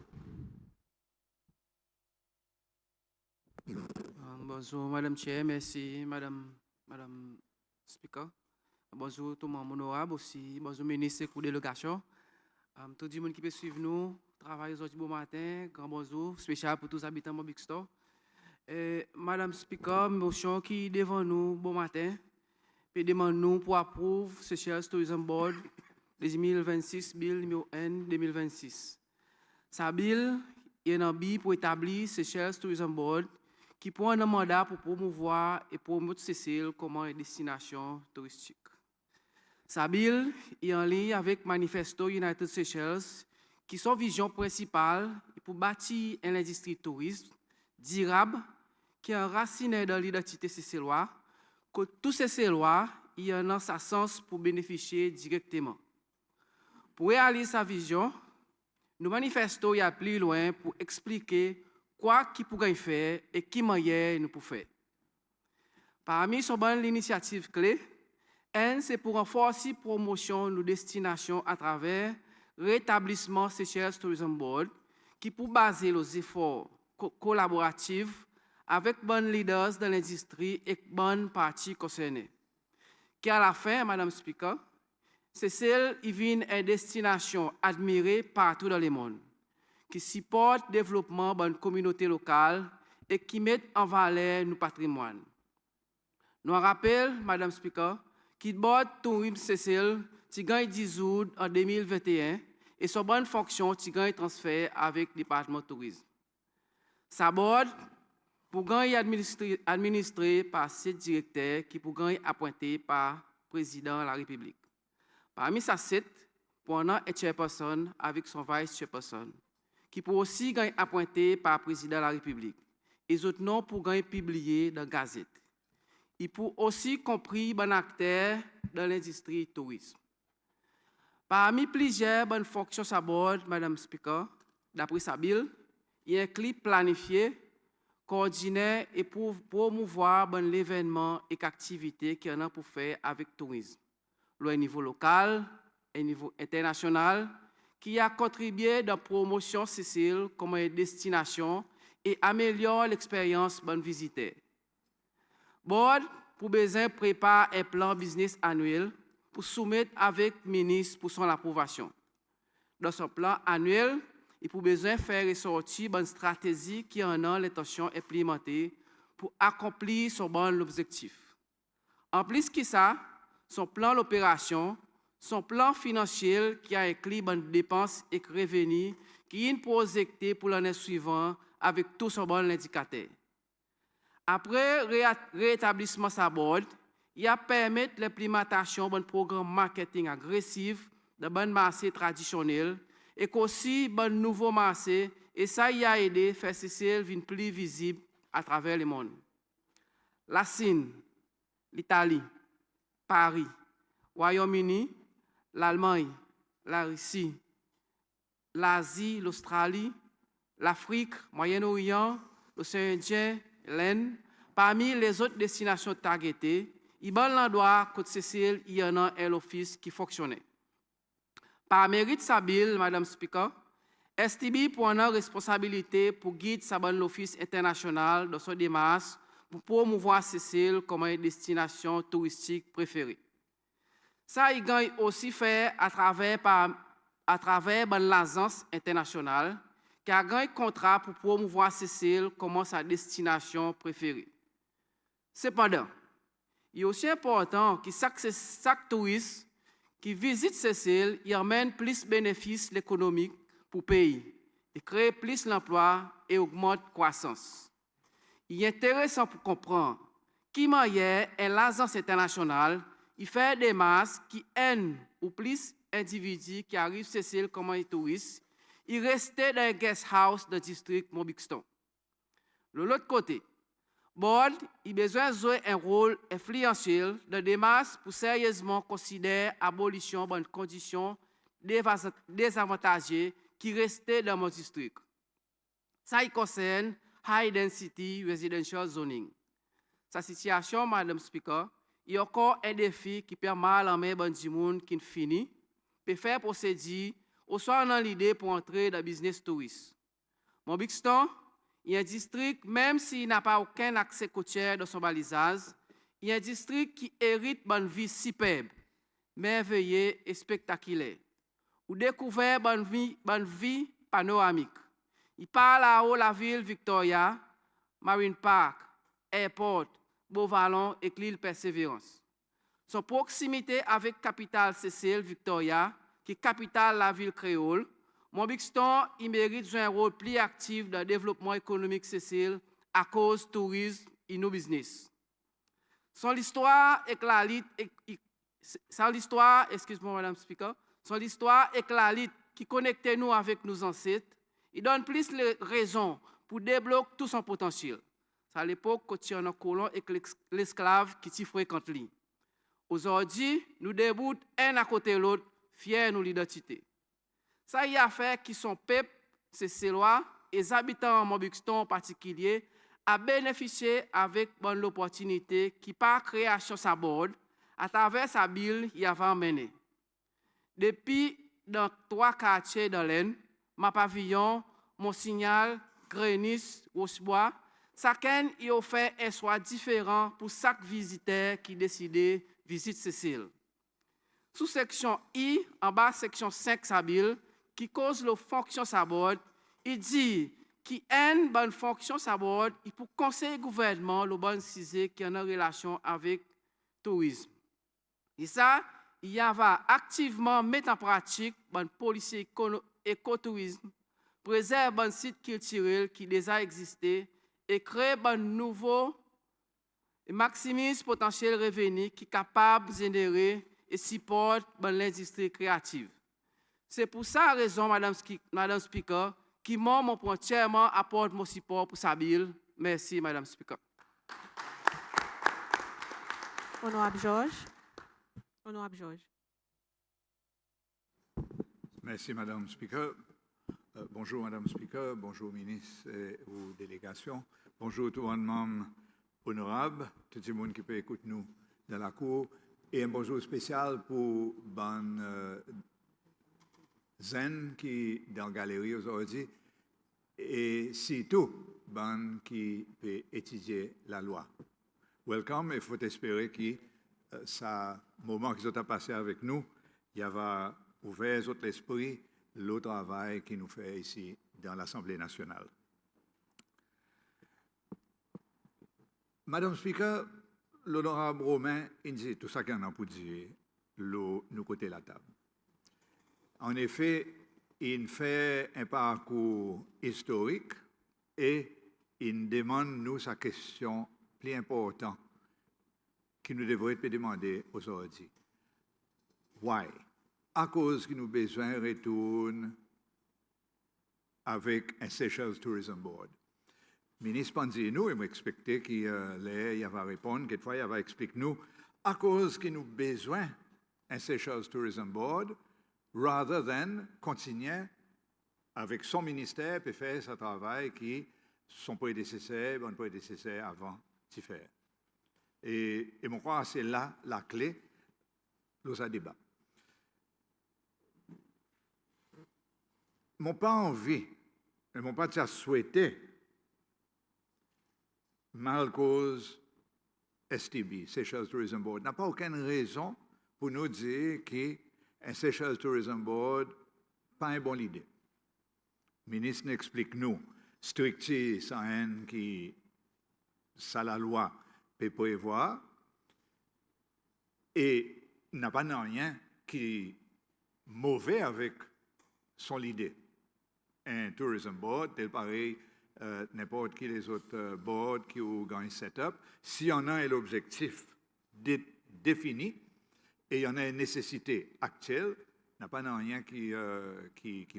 Bonjour, Madame Chair, merci, Madame Speaker. Bonjour, tout le monde honorable aussi. Bonjour, ministre et délégation. Tout le monde qui peut suivre nous, travail aujourd'hui bon matin, grand bonjour, spécial pour tous les habitants de Bixtor. Madame Speaker, motion qui devant nous bon matin, puis demande nous pour approuver Seychelles Tourism Board 2026, bill numéro N 2026. Sa bill est un bill pour établir Seychelles Tourism Board qui prend un mandat pour promouvoir et promouvoir Seychelles comme une destination touristique. Sa bill est en lien avec Manifesto United Seychelles, qui sont vision principale pour bâtir une industrie tourisme durable qui est enracinée dans l'identité seychelloise, que tous ces Seychellois y en ont sa sens pour bénéficier directement. Pour réaliser sa vision, nous manifestons y a plus loin pour expliquer quoi qui pourrait faire et qui manière nous pouvons faire. Parmi ces bonnes initiatives clés, c'est pour renforcer la promotion de nos destinations à travers le rétablissement Seychelles Tourism Board, qui pour baser les efforts collaboratifs avec bonnes leaders de l'industrie et bonnes parties concernées. Qui à la fin, Madame Speaker, Seychelles est une destination admirée partout dans le monde, qui supporte le développement de la communauté locale et qui met en valeur nos patrimoines. Nous rappelons, Madame Speaker, que le board tourisme Seychelles a gagné 10 août en 2021 et son bonne fonction a gagné transfert avec le département tourisme. Sa board pour gagner administré par 7 directeurs qui pour gagner appointé par le président de la République. Parmi ces 7, pour un chairperson avec son vice-chairperson, qui pour aussi gagner appointé par le président de la République. Et les autres noms pour gagner publié dans la Gazette. Il peut aussi compris bon acteur dans l'industrie tourisme. Parmi plusieurs bonnes fonctions à bord, Madame Speaker, d'après sa bill, il y a un clip planifié, coordonné et pour promouvoir bon l'événement et activités qu'il y en a pour faire avec le tourisme, au niveau local et au niveau international, qui a contribué dans la promotion Seychelles comme une destination et améliore l'expérience bon visiteur. Board pour besoin prépare un plan business annuel pour soumettre avec le ministre pour son approbation. Dans son plan annuel, il pour besoin faire ressortir une stratégie qui en a l'intention implémentée pour accomplir son bon objectif. En plus que ça, son plan d'opération, son plan financier qui a inclus bonnes dépenses et revenus qui est projeté pour l'année suivante avec tout son bon indicateur. Après rétablissement sa board, il a permis l'implémentation d'un programme marketing agressif de bon marché traditionnel et aussi bon nouveau marché et ça y a aidé à faire Seychelles plus visible à travers le monde. la Chine, l'Italie, Paris, Royaume-Uni, l'Allemagne, la Russie, l'Asie, l'Australie, l'Afrique, Moyen-Orient, l'océan Indien, l'Inde. Parmi les autres destinations targetées, il y a l'endroit Côte Cécile, il y en a un office qui fonctionnait. Par mérite Sabil, Madame Speaker, STB prend une responsabilité pour guider l'office international dans son démarche pour promouvoir Cécile comme une destination touristique préférée. Ça, il gagne aussi fait à travers l'agence internationale qui a gagné un contrat pour promouvoir Cécile comme sa destination préférée. Cependant, il est aussi important que chaque touriste qui visite Cécile y amène plus de bénéfices économiques pour le pays, et crée plus d'emplois et augmente la croissance. Il est intéressant pour comprendre qui est l'agence internationale, il fait des masses qui aident ou plus d'individus qui arrivent à Cécile comme un touriste, il reste dans un guest house du district Mobixton. De l'autre côté, Board a besoin de jouer un rôle influentiel dans des masses pour sérieusement considérer l'abolition de conditions désavantagées qui restaient dans mon district. Ça concerne High Density Residential Zoning. Sa situation, Madame Speaker, il y a encore un défi qui permet à l'armée de qui finit, peut faire procéder, ou soit dans l'idée pour entrer dans le business touriste. Mon Bixton, il y a un district, même s'il n'a pas aucun accès côtier dans son balisage, il y a un district qui hérite d'une vie superbe, merveilleuse et spectaculaire. Ou découvert une vie panoramique. Il parle là-haut la ville Victoria, Marine Park, Airport, Beauvalon et l'île Persévérance. Son proximité avec la capitale Cécile, Victoria, qui est capitale de la ville créole, Montbixton mérite de jouer un rôle plus actif dans le développement économique Cécile à cause du tourisme et nos business. Son histoire éclatante, excuse-moi Madame Speaker, son histoire éclatante qui connecte nous avec nos ancêtres, il donne plus de raisons pour débloquer tout son potentiel. C'est à l'époque quand il y a un colon et l'esclave qui s'y fréquente. Aujourd'hui, nous déboutons un à côté de l'autre, fiers de notre identité. Ça y a fait que son peuple, Cécilois, et les habitants de Montbixton en particulier, a bénéficié avec bonne l'opportunité qui par création sa bord à travers sa ville y avait emmené. Depuis dans 3 quartiers dans l'Aisne, ma pavillon, mon signal, Grenis, Rochebois, chacun y a offert un choix différent pour chaque visiteur qui décidait visiter Cécile. Sous section I, en bas section 5 Sabil, qui cause la fonction sabord, il dit qu'il y a une bonne fonction sabord et pour conseiller le gouvernement le bon sujet qui est en relation avec le tourisme. Et ça, il y va activement mettre en pratique une politique écotourisme, préserve un site culturel qui déjà existait et crée un nouveau et maximise le potentiel revenu qui est capable de générer et supporter l'industrie créative. C'est pour ça raison, Madame Speaker, qui moi, mon point entièrement apporte mon support pour Sabil. Merci, Madame Speaker. Honorable Georges. Honorable Georges. Merci, Madame Speaker. Bonjour, Madame Speaker. Bonjour, ministre et aux délégations. Bonjour, tout le monde honorable, tout le monde qui peut écouter nous dans la cour. Et un bonjour spécial pour Ben Zen qui est dans la galerie aujourd'hui. Et surtout, Ben qui peut étudier la loi. Welcome, et il faut espérer que ce moment qu'ils ont passé avec nous, il va ouvrir l'esprit, le travail qu'il nous fait ici dans l'Assemblée nationale. Madame Speaker, l'honorable Romain, il dit tout ça qu'on a pour dire, nous côté la table. En effet, il fait un parcours historique et il demande nous sa question plus importante qui nous devrait être demander aujourd'hui. Why? À cause que nous avons besoin de retourner avec un Seychelles Tourism Board. ministre Panzi nous, et m'expecter qu'il va répondre, quelquefois il va expliquer nous, à cause qu'il nous besoin un Seychelles Tourism Board, rather than continuer avec son ministère et faire ce travail qui son prédécesseur, bon prédécesseur avant de faire. Et je crois que c'est là la clé de ce débat. Je n'ai pas envie, je n'ai pas souhaité, mal cause STB, Seychelles Tourism Board, n'a pas aucune raison pour nous dire qu'un Seychelles Tourism Board pas une bonne idée. Le ministre explique nous, strictement sans haine qui, ça la loi peut prévoir, et n'a pas rien qui est mauvais avec son idée. Un tourism board, tel pareil, n'importe qui les autres boards qui ont un setup, s'il y en a l'objectif défini et il y en a une nécessité actuelle, n'a pas rien qui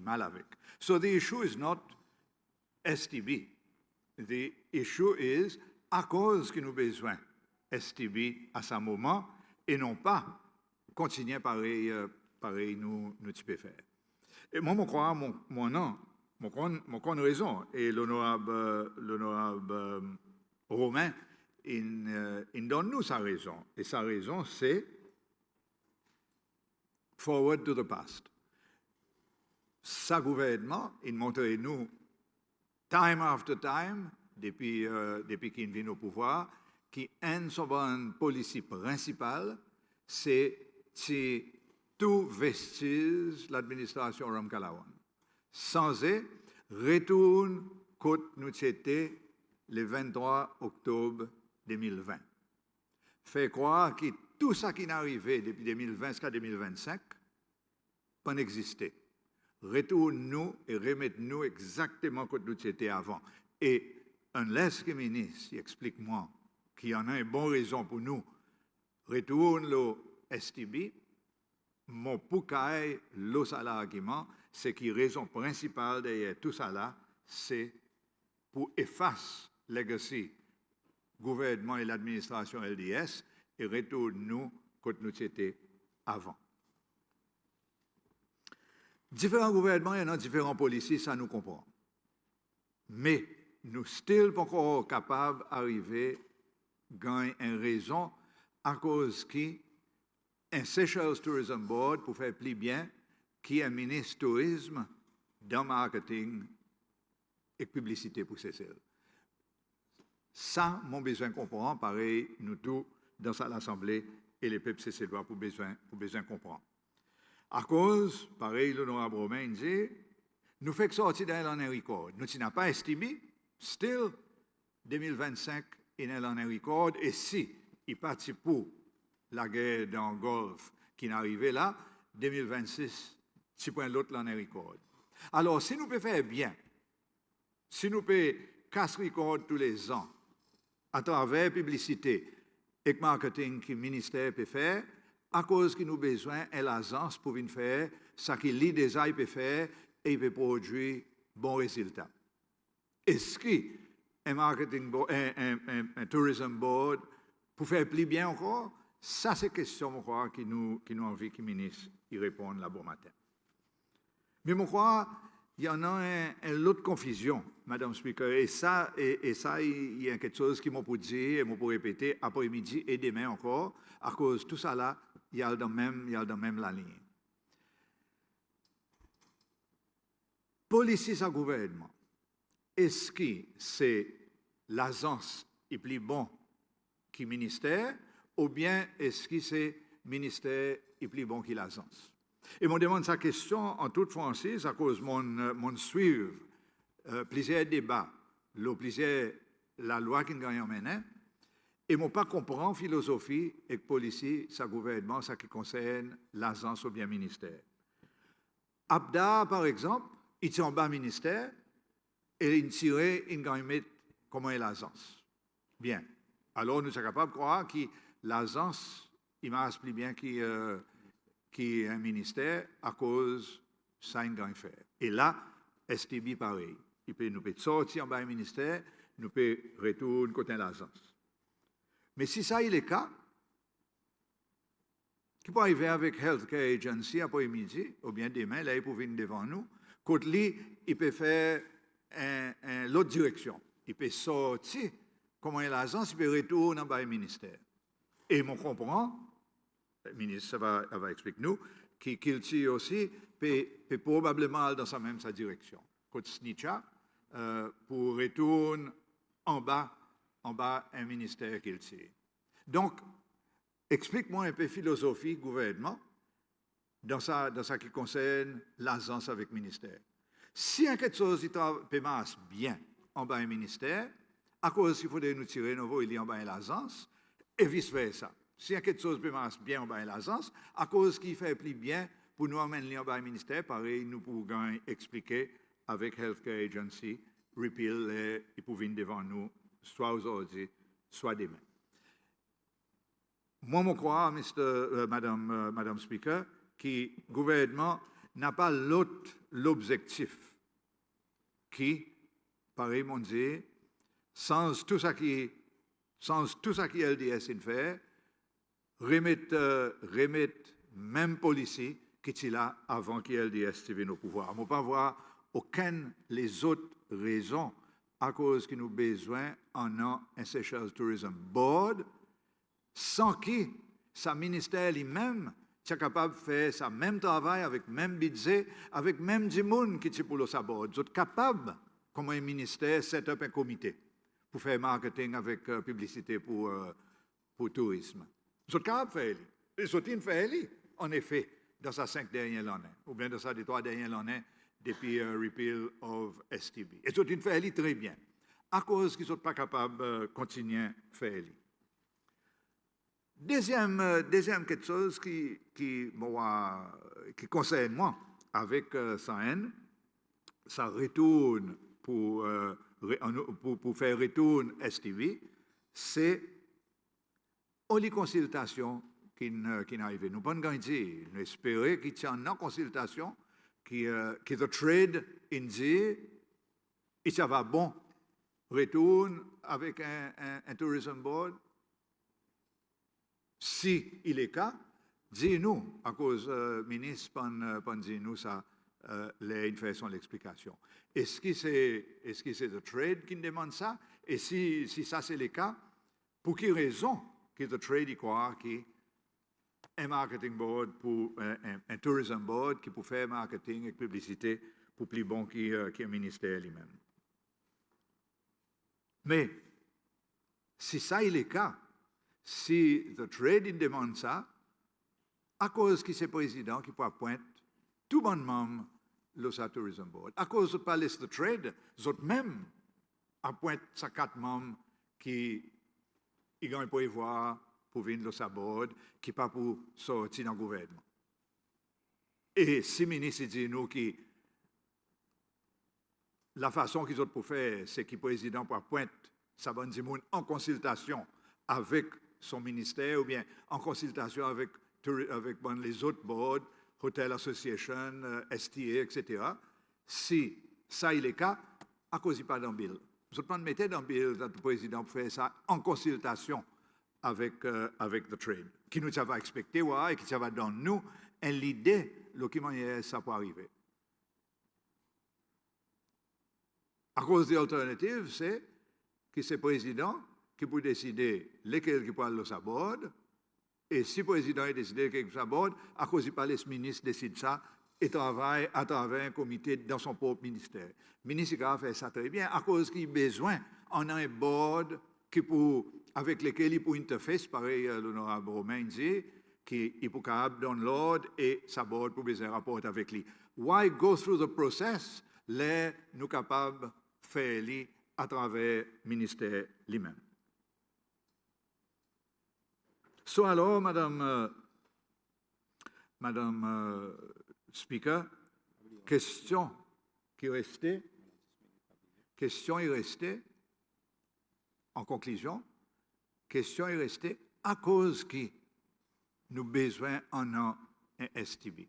mal avec. So the issue is not STB. The issue is à cause que nous avons besoin STB à ce moment et non pas continuer pareil nous pouvons faire. Et moi, je crois, mon raison, et l'honorable Romain, il donne nous sa raison. Et sa raison, c'est forward to the past. Sa gouvernement, il montre nous, time after time, depuis qu'il vient au pouvoir, qu'une son politique principale, c'est tout vestige l'administration Ramkalawan. Sans retourne côte nous c'était le 23 octobre 2020. Fait croire que tout ça qui est arrivé depuis 2020 jusqu'à 2025 pas n'existait. Retourne-nous et remettez-nous exactement côte nous c'était avant. Et unless le ministre explique-moi qu'il y en a une bonne raison pour nous, retourne le STB, mon poucaille, l'argument, c'est que la raison principale derrière tout ça là, c'est pour effacer le legacy gouvernement et l'administration LDS et retourner nous quand nous étions avant. Différents gouvernements et différents policiers, ça nous comprend. Mais nous sommes pas encore capables d'arriver à une raison à cause qui un Seychelles Tourism Board pour faire plus bien qui un ministre tourisme dans marketing et publicité pour Seychelles. Ça, mon besoin comprendre, pareil, nous tous dans l'Assemblée et les peuples seychellois pour besoin comprendre. À cause, pareil, l'honorable Romain dit, nous faisons sortir d'un record. Nous n'avons pas estimé, still, 2025, il y a un record, et si il participe pour la guerre dans le Golfe qui est arrivée là, 2026, si point l'autre l'en est record. Alors, si nous pouvons faire bien, si nous pouvons casser record tous les ans, à travers la publicité et le marketing que le ministère peut faire, à cause que nous avons besoin de l'agence pour venir faire ce que l'IDESA peut faire et peut produire bons résultats. Est-ce qu'un marketing board, un tourism board, pour faire plus bien encore? Ça, c'est une question, je crois, qui nous envie que le ministre y réponde là bon matin. Mais je crois qu'il y en a une autre confusion, Madame Speaker, et ça, il y a quelque chose qui m'a pour dire, et m'a pour répéter après-midi et demain encore, à cause de tout ça là, il y a dans même la ligne. Police et gouvernement, est-ce que c'est l'agence qui est plus bon que le ministère, ou bien est-ce que c'est le ministère qui est plus bon que l'agence? Et je me demande sa question en toute franchise à cause de mon suivre plusieurs débats, la loi qui gagne en maintenant, et je ne pas comprendre la philosophie et le policier, sa gouvernement, ça qui concerne l'agence ou bien le ministère. Abda, par exemple, il tient en bas ministère et il tire, il gagne comment est l'agence. Bien. Alors, nous sommes capables de croire que l'agence, il marche plus bien qu'un ministère à cause de ça, il gagne faire. Et là, STB, pareil. Il peut nous sortir en bas du ministère, nous pouvons retourner côté l'agence. Mais si ça est le cas, qui peut arriver avec Healthcare Agency après-midi, ou bien demain, là, il peut venir devant nous, côté lui, il peut faire l'autre direction. Il peut sortir, comment l'agence, il peut retourner dans le ministère. Et on comprend, le ministre va expliquer nous, qu'il tire aussi, peut probablement aller dans sa direction. Côté Snitcha, pour retourner en bas un ministère qu'il tire. Donc, explique-moi un peu philosophie gouvernement dans ça qui concerne l'agence avec le ministère. Si quelque chose peut marcher bien en bas un ministère, à cause qu'il faudrait nous tirer nouveau, il y a en bas l'agence, et vice-versa. Si quelque chose peut marcher bien en bas l'agence, à cause qu'il fait plus bien pour nous amener en bas un ministère, pareil, nous pouvons expliquer avec Healthcare Agency, repeal, ils peuvent venir devant nous, soit aujourd'hui, soit demain. Moi, je crois, Madame Speaker, que le gouvernement n'a pas l'objectif qui, pareil, mon Dieu, sans tout ça qui LDS fait, remettre même policier qui était là avant que LDS vienne au pouvoir. Je ne peux pas voir aucune des autres raisons à cause que nous avons besoin d'un Seychelles Tourism Board sans qui, sa ministère lui-même, est capable de faire ce même travail avec le même budget, avec le même monde qui est pour le sabord. Ils sont capables, comme un ministère, de set up un comité pour faire marketing avec publicité pour tourisme. Ils sont capables de faire. Ils sont fait, en effet, dans ces 5 dernières années, ou bien dans ces 3 dernières années, depuis repeal of STB. Ils sont fait très bien, à cause qu'ils ne sont pas capables de continuer à faire. Deuxième quelque chose qui concerne moi avec SAN, ça retourne pour faire retourne STV, c'est les consultations qui n'arrivent. Nous ne pouvons pas dire, nous espérons qu'il y ait une consultation, que le trade indie, et ça va bon, retourne avec un tourism board. Si il est cas, dis-nous, à cause du ministre, dis-nous ça, une façon l'explication. Est-ce que c'est le trade qui demande ça? Et si ça c'est le cas, pour quelle raison que le trade y croit qu'un marketing board, un tourism board qui peut faire marketing et publicité pour plus bon qu'un ministère lui-même? Mais si ça est le cas, si le trade demande ça, à cause que c'est le président qui peut appointer tout bon membre le Tourism Board, à cause de pas laisser le trade, ils même appointent ces 4 membres qui ont pour voir pour venir le board, qui pas pour sortir dans le gouvernement. Et si le ministre dit nous que la façon qu'ils ont pour faire, c'est que le président peut appointer sa bonne Zimoun en consultation avec son ministère ou bien en consultation avec les autres boards, Hotel Association, STA, etc. Si ça est le cas, à cause de pas dans le bill. Vous ne mettez dans le bill le président pour faire ça en consultation avec le trade, qui nous va expecter et qui va dans nous l'idée de comment ça peut arriver. À cause des alternatives, c'est que c'est le président qui peut décider lesquels qui parlent de sa board, et si le président a décidé qu'il sa board, à cause du palais, le ministre décide ça et travaille à travers un comité dans son propre ministère. Le ministre a fait ça très bien, à cause qu'il a besoin on a un board avec lequel il peut interface, pareil l'honorable Romain dit, qui est capable de l'ordre et sa board pour besoin rapport avec lui. Why go through the process? Là, nous sommes capables de faire à travers le ministère lui-même. So alors, Madame Speaker, question est restée en conclusion, question est restée à cause que nous avons besoin d'un STB.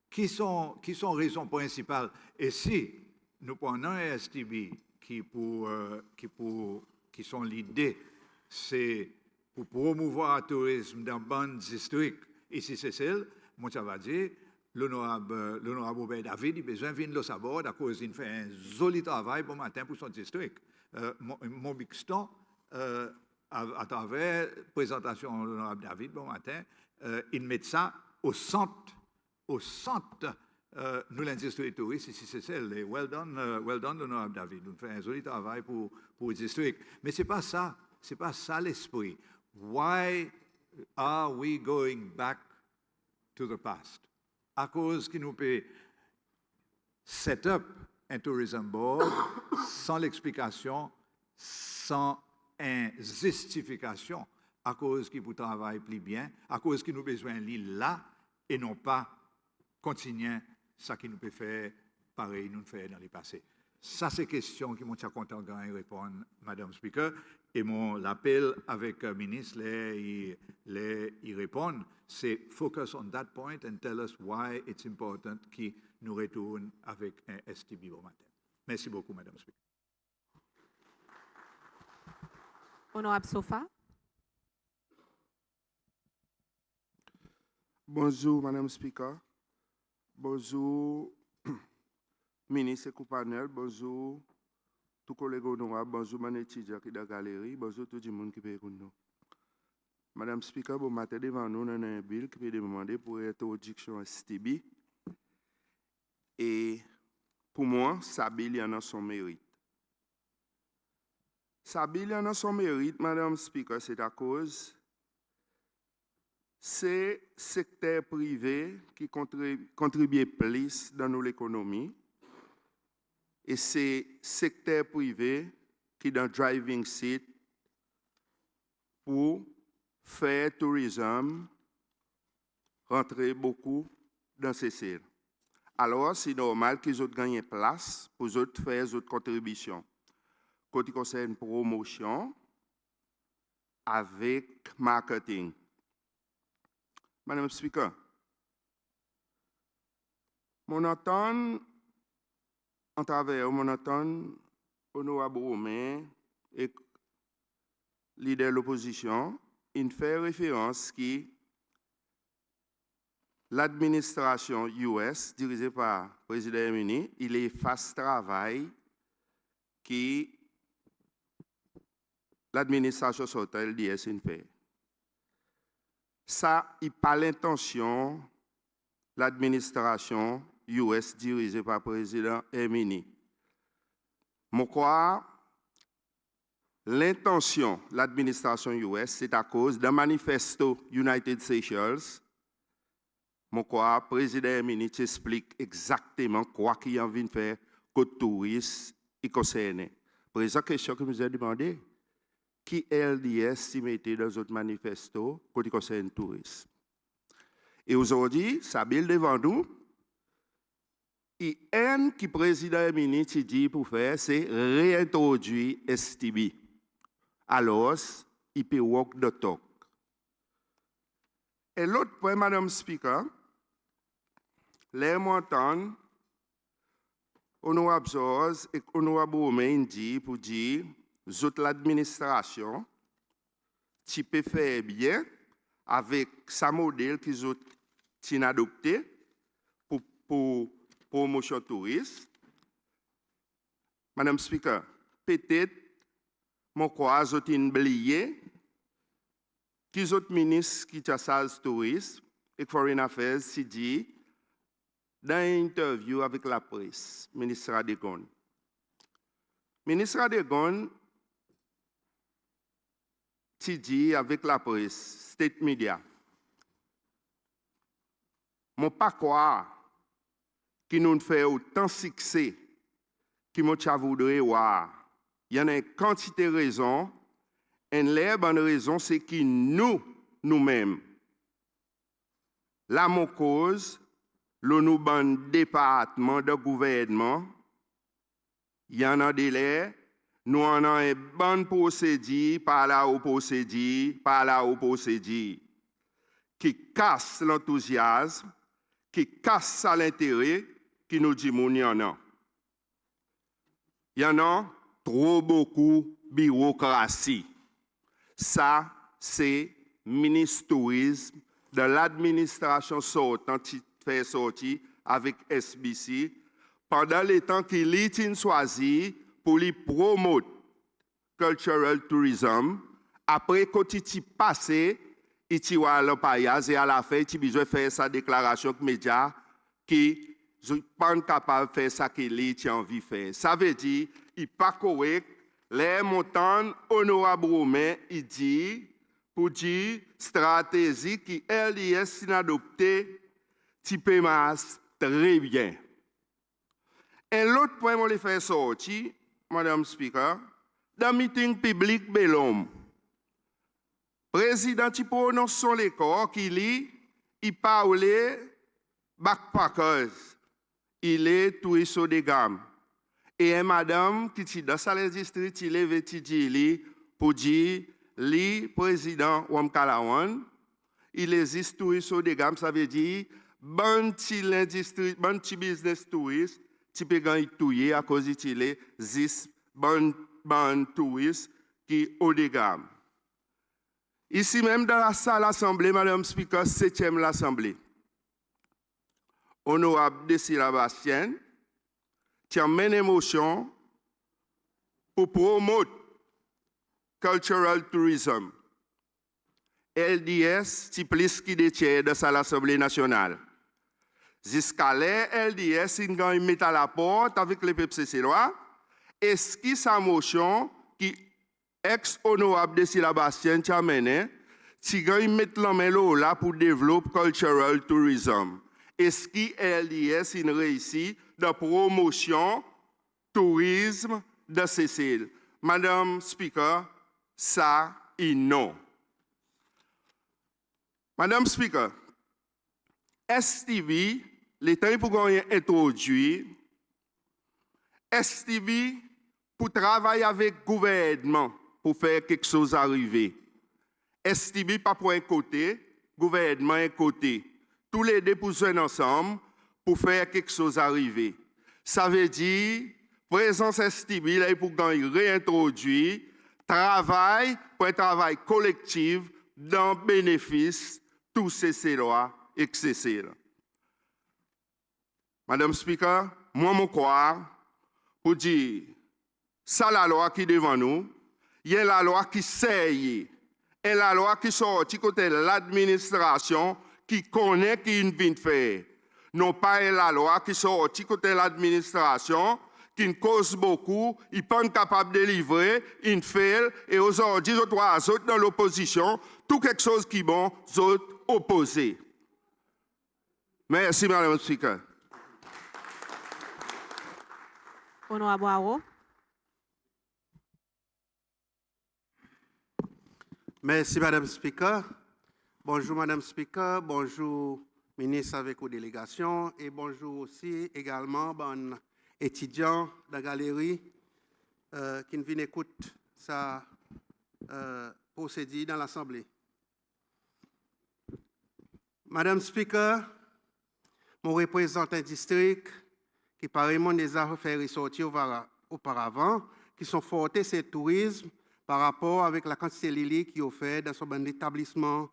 Qui sont les raisons principales? Et si nous prenons un STB qui sont l'idée, c'est pour promouvoir le tourisme dans bandes historiques. Ici, c'est celle, moi, ça va dire, l'honorable Robert David, il a besoin de venir le savoir à cause qu'il fait un joli travail pour matin pour son district. Mon Bixton, à travers la présentation de l'honorable David, bon matin, il met ça au centre, nous l'industrie touriste, ici c'est celle, et well done, l'honorable David, nous fait un joli travail pour le district. Mais c'est pas ça l'esprit. Why are we going back to the past? À cause qu'il nous peut set up un tourism board sans l'explication, sans une justification, à cause qu'il vous travaille plus bien, à cause qu'il nous besoin de l'île là, et non pas continuer ça qui nous peut faire pareil, nous fait dans les passés. Ça, c'est question qui m'ont content de répondre, Madame Speaker, et mon appel avec le ministre, les répondre, c'est focus on that point and tell us why it's important qu'il nous retourne avec un STB au matin. Merci beaucoup, Madame Speaker. Honorable Sofa. Bonjour, Madame Speaker. Bonjour, ministre et panel. Bonjour, tous collègues honorables. Bonjour, mon étudiant qui est dans la galerie. Bonjour, tout le monde qui peut écouter nous. Madame Speaker, bon matin devant nous, on a un bill qui peut demander pour l'introduction à STB. Et pour moi, ça bill y en a son mérite. Ça bill y en a son mérite, Madame Speaker, c'est à cause c'est le secteur privé qui contribue plus dans l'économie et c'est le secteur privé qui est dans le driving seat pour faire tourisme rentrer beaucoup dans ces ciels. Alors, c'est normal qu'ils aient gagné place pour faire d'autres contributions. Quand il concerne promotion avec marketing. Madame Speaker, mon entend en travers mon entend honorable Romain et leader de l'opposition, il fait référence que l'administration US dirigée par le président Emini, il est face travail qui l'administration sortante LDS fait. Ça, il n'a pas l'intention, l'administration US dirigée par le président Emini. Je crois l'intention de l'administration US, c'est à cause d'un manifesto United Seychelles. Je crois le président Emini explique exactement quoi qu'il a envie de faire côté touristes et concerné. Pour la question que vous avez demandé, qui LDS s'y mettait dans notre manifesto côté concerne les touristes. Et aujourd'hui, ça bill devant nous. Et un qui président Emini dit pour faire, c'est réintroduire STB. Alors, il peut walk the talk. Et l'autre point, Madame Speaker, les montants, honorable Georges et honorable Romain dit pour dire, l'administration, tu peux faire bien avec sa modèle qu'ils ont adopté pour promotion touriste. Madame Speaker, peut-être, mon croix, j'ai oublié qu'ils ont ministre qui chasse tourisme et Foreign Affairs s'est dit dans une interview avec la presse, ministre Radegon. Ministre Radegon, tu dis avec la presse, State Media, mon pas croire qui nous fait autant succès qui nous voudrait voir. Il y en a une quantité de raisons. Et la bonne raison, c'est que nous-mêmes, la cause, le bon département de gouvernement, il y en a des laits. Nous en avons un bon procédé, par là au procédé, qui casse l'enthousiasme, qui casse l'intérêt, qui nous dit qu'il y en a. Il y en a trop beaucoup bureaucratie. Ça, c'est ministre tourisme de l'administration sortante qui fait sortir avec SBC pendant les temps qu'il est choisi pour les promouvoir cultural tourism. Après, quand il est passé, il est à l'empayage et à la fin, il a besoin de faire sa déclaration aux médias qui ne sont pas capables de faire ça qu'il a envie de faire. Ça veut dire qu'il n'est pas correct. Les montants honorables Romain, il dit, pour dire stratégie qui LIS a adopté, type masse très bien. Et l'autre point, je vais faire sortir, Madame Speaker, dans le meeting public Belhomme. Président qui prononce son corps qui lit, il parlait backpackers, il est touriste de gamme. Et une madame qui est dans le district, il est vêtu pour dire, le président Wam Kalawan, il existe touriste de gamme, ça veut dire, bon petit business touriste, tu peux gagner touyer à cause qu'il existe bon touriste qui est haut de gamme. Ici même dans la salle d'Assemblée, Madame Speaker, 7e l'Assemblée. Honorable Desira Bastien, qui amène émotion pour promouvoir cultural tourism. LDS, c'est plus qui détient dans l'Assemblée nationale. Jusqu'à là, LDS, il met à la porte avec les PPCC. Est-ce que sa motion qui ex-honorable Desira Bastien qui amène, si il met la main là pour développer cultural tourism. Est-ce que LDS il réussit de promotion tourisme de Cécile? Madame Speaker, ça est non. Madame Speaker, STB, l'État pour gagner introduit, STB pour travailler avec le gouvernement pour faire quelque chose arriver. STB pas pour un côté, gouvernement un côté. Tous les deux pour jouer ensemble pour faire quelque chose arriver. Ça veut dire, présence STB là pour gagner réintroduire, travail pour un travail collectif dans le bénéfice de tous ces lois et ces Madame Speaker, moi, je crois pour dire, ça la loi qui est devant nous, il y a la loi qui sert, et la loi qui sort du côté de l'administration qui connaît qui vient de faire. Non pas la loi qui sort du côté de l'administration qui ne cause beaucoup, ils ne sont pas capables de livrer, ils fait, et aujourd'hui, les autres dans l'opposition, tout quelque chose qui est bon, les autres opposés. Merci, Madame le Speaker. Honorable Aro. Merci, Madame Speaker. Bonjour, Madame Speaker. Bonjour, ministre avec vos délégations. Et bonjour aussi également bon étudiants de la galerie qui viennent écouter ça procédé dans l'Assemblée. Madame Speaker, mon représentant district, qui apparemment déjà fait ressortir auparavant, qui sont fortés ce tourisme par rapport avec la quantité de lits qui est offerte dans son établissement,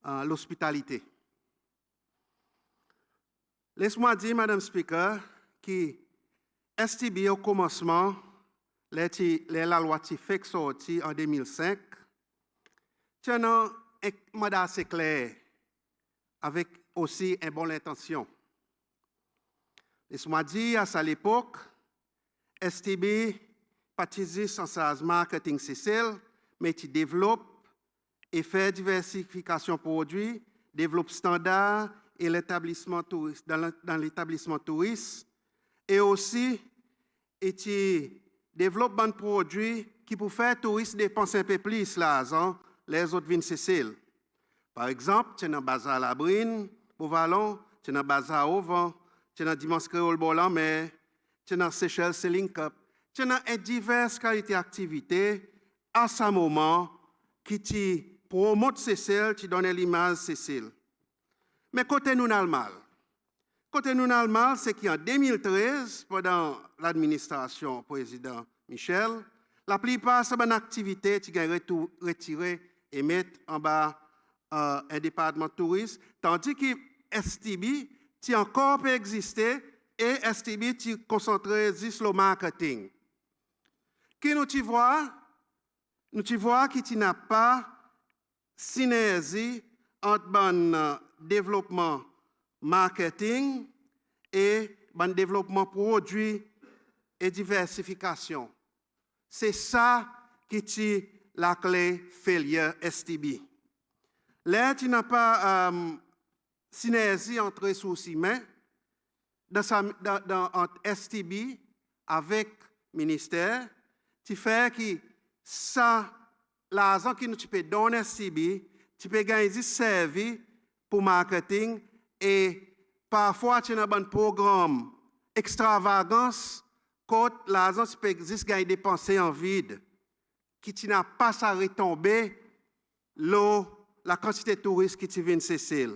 l'hospitalité. Laisse-moi dire, Madame Speaker, que STB au commencement, la loi qui fait sortie en 2005, c'est un mandat assez clair, avec aussi une bonne intention. Laisse-moi dire, à l'époque, STB participe sans marketing CCL, mais qui développe et fait diversification produits, développe standards et l'établissement touriste, dans l'établissement touriste, et aussi et qui développe des produits qui pour faire touristes dépenser un peu plus l'argent, les autres viennent CCL. Par exemple, tu es dans le bazar à la Brine, au Vallon, tu es dans le bazar au Vent, tu es dans Dimanche Créole Bolan, mais tu es dans Seychelles Sailing Cup. Tu as diverses qualités d'activité à ce moment qui te promote Cécile, qui donne l'image Cécile. Mais côté nous, nous mal. Côté nous dans le mal, c'est qu'en 2013, pendant l'administration président Michel, la plupart de ces activités qui ont retiré et mettre en bas un département touriste, tandis que STB qui encore peut exister et STB qui concentré sur le marketing. Qui nous y voit? Nous y voit qu'il n'y a pas synergie entre le développement marketing et le développement produit et diversification. C'est ça qui est la clé failure STB. Là, tu n'as pas synergie entre ressources humaines entre STB avec le ministère, qui fait que ça, l'argent que nous peux donner à STB, tu peux gagner des services pour marketing et parfois tu as un programme extravagance quand l'argent peut juste gagner dépenser en vide, qui tu n'as pas ça retomber la quantité de touristes qui viennent cesser.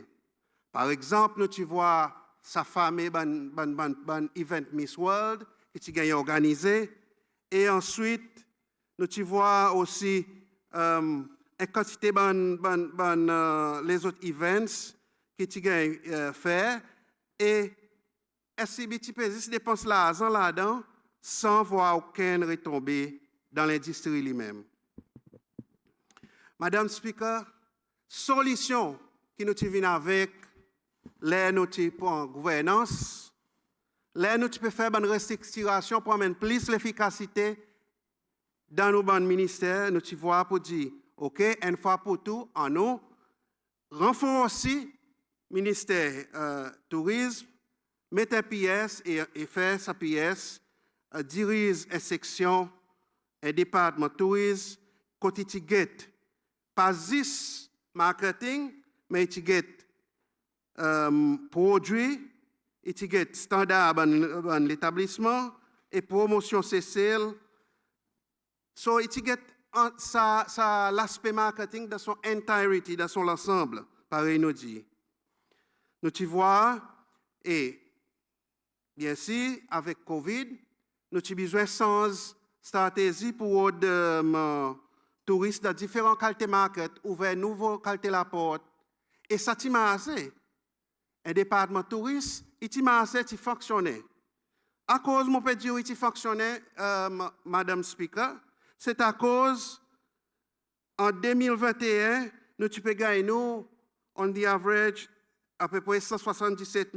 Par exemple, nous tu vois sa famille ban event Miss World qui tu gagné organisé et ensuite nous tu vois aussi une quantité les autres events qui tu gagné faire et SCB tu peux juste dépenser l'argent là-dedans sans voir aucune retombée dans l'industrie lui-même. Madame Speaker, solution qui nous vient avec les nous pour gouvernance, les nous peut faire une restructuration pour amener plus l'efficacité dans nos ministères, nous voyons pour dire, OK, une fois pour tout, en nous, renforcer le ministère tourisme, mettre un PS et faire sa PS, dirige une section, un département tourisme, côté ticket, pas juste marketing, mais ticket produit, ticket standard dans l'établissement et promotion CCL. So, ticket l'aspect marketing dans son entirety, dans son ensemble, pareil nous dit. Nous tu vois, et bien sûr, avec COVID, nous avons besoin de stratégie pour les touristes dans différents qualités market, ouvrir nouveau qualité la porte. Et ça, tu m'as assez. Un département touriste, il m'a assez de fonctionner. À cause, mon peut dire, il fonctionnait, Madame Speaker, c'est à cause, en 2021, nous tu peux gagner, nous, on the average, à peu près 177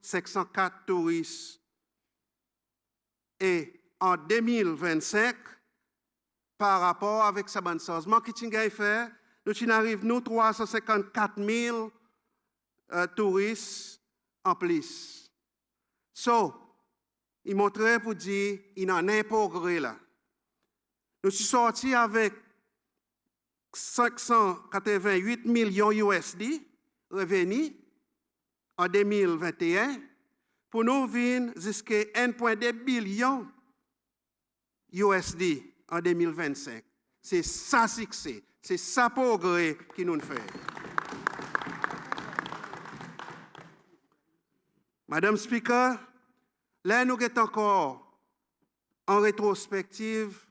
504 touristes. Et en 2025, par rapport avec ce bon changement qui a fait, nous arrivons nous 354 000 touristes en plus. So, il montrait pour dire il n'en est pas progrès là. Nous sommes sortis avec 588 millions USD revenus en 2021 pour nous venir jusqu'à 1,2 billion USD en 2025. C'est ça succès, c'est ça progrès qui nous fait. Madame Speaker, là nous sommes encore en rétrospective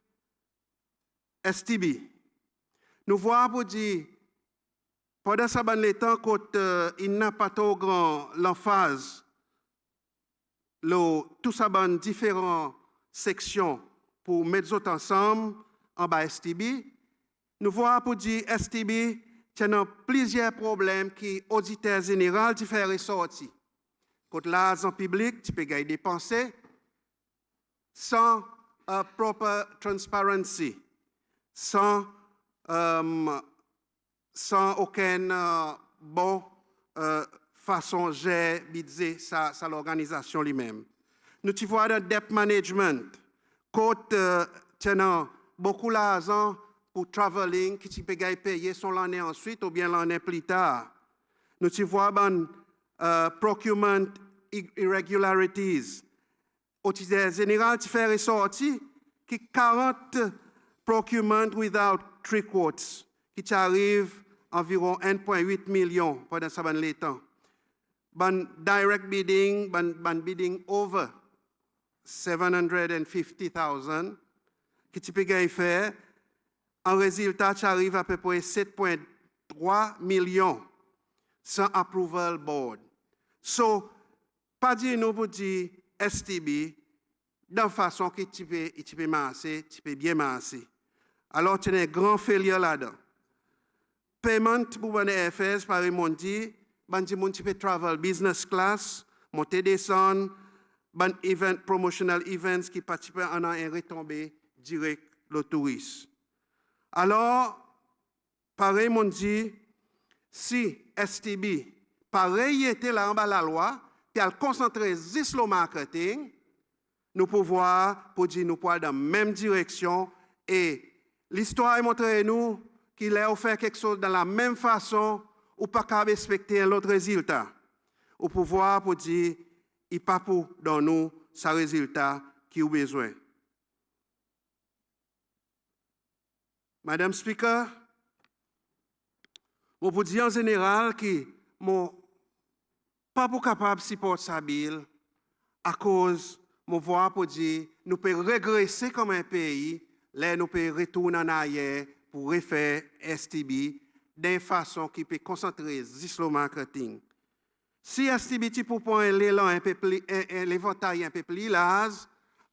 STB. Nous voyons pour dire, pendant ce temps, quand il n'a pas trop grand l'emphase, tout ça dans différentes sections pour mettre autres ensemble en bas STB, nous voyons pour dire STB, il y a plusieurs problèmes qui auditeur général qui fait ressortir. Quand l'argent public, tu peux gagner dépenser sans proper transparency, sans aucune bonne façon de gérer budget ça l'organisation lui-même. Nous tu vois le debt management, quand tu as beaucoup d'argent pour traveling, qui tu peux payer son l'année ensuite ou bien l'année plus tard. Nous tu vois procurement irregularities. Au général, tu fais ressortir que 40 procurement without three quotes, qui arrive environ 1,8 million pendant ce temps. ban direct bidding, ban bidding over 750,000, qui tu peux faire, en résultat, tu arrives à peu près 7,3 millions sans approval board. So, pas dire nous pour dire STB, de façon que tu peux masser, tu peux bien masser. Alors, tu as un grand failure là-dedans. Paiement pour les FS, par exemple, tu peux travel business class, monter, descendre, ban event, promotional events qui participent en un retombé direct le touriste. Alors, pareil, mon dit, si STB, pareil, était là en bas la loi, puis elle concentrer sur le marketing, nous pouvons pour dire nous pouvons dans la même direction et l'histoire a montré nous qu'il a fait quelque chose de la même façon ou pas qu'à respecter l'autre résultat. Au pouvoir pour dire il n'y a pas pour dans nous ce résultat qui a besoin. Madame Speaker, je vous dire en général que je pas pour capable de supporter sa bill à cause de voir pour dire nous pouvons régresser comme un pays, là nous pouvons retourner en arrière pour refaire STB d'une façon qui peut concentrer sur le marketing. Si STB tu peux prendre l'élan un peu plus, l'éventail un peu plus large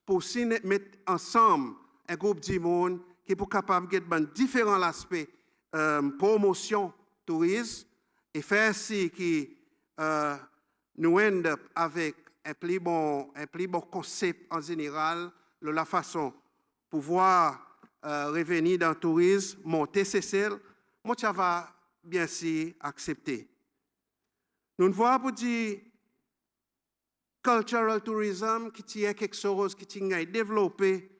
pour mettre ensemble un groupe de monde qui est capable de différents aspects promotion tourisme et faire si qui nous end up avec un plus bon concept en général de la façon pouvoir revenir dans le tourisme, monter CCL, moi ça va bien sûr accepter. Nous voyons pour dire cultural tourism qui est quelque chose qui a développé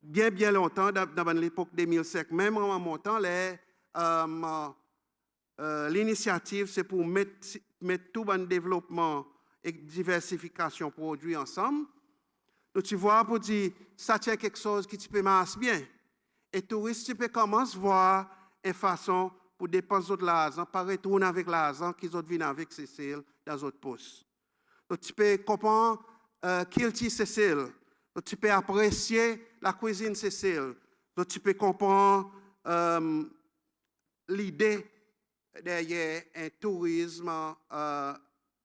bien longtemps dans l'époque 2005, même en montant l'initiative c'est pour mettre tout le développement et diversification de produits ensemble. Donc, tu vois, pour dire, ça tient quelque chose qui peut marcher bien. Et touristes, tu peux commencer à voir une façon pour dépenser de l'argent, pas retourner avec l'argent qu'ils ont viennent avec Cécile dans d'autres postes. Donc, tu peux comprendre qui Cécile. Donc, tu peux apprécier la cuisine Cécile. Donc, tu peux comprendre l'idée derrière un tourisme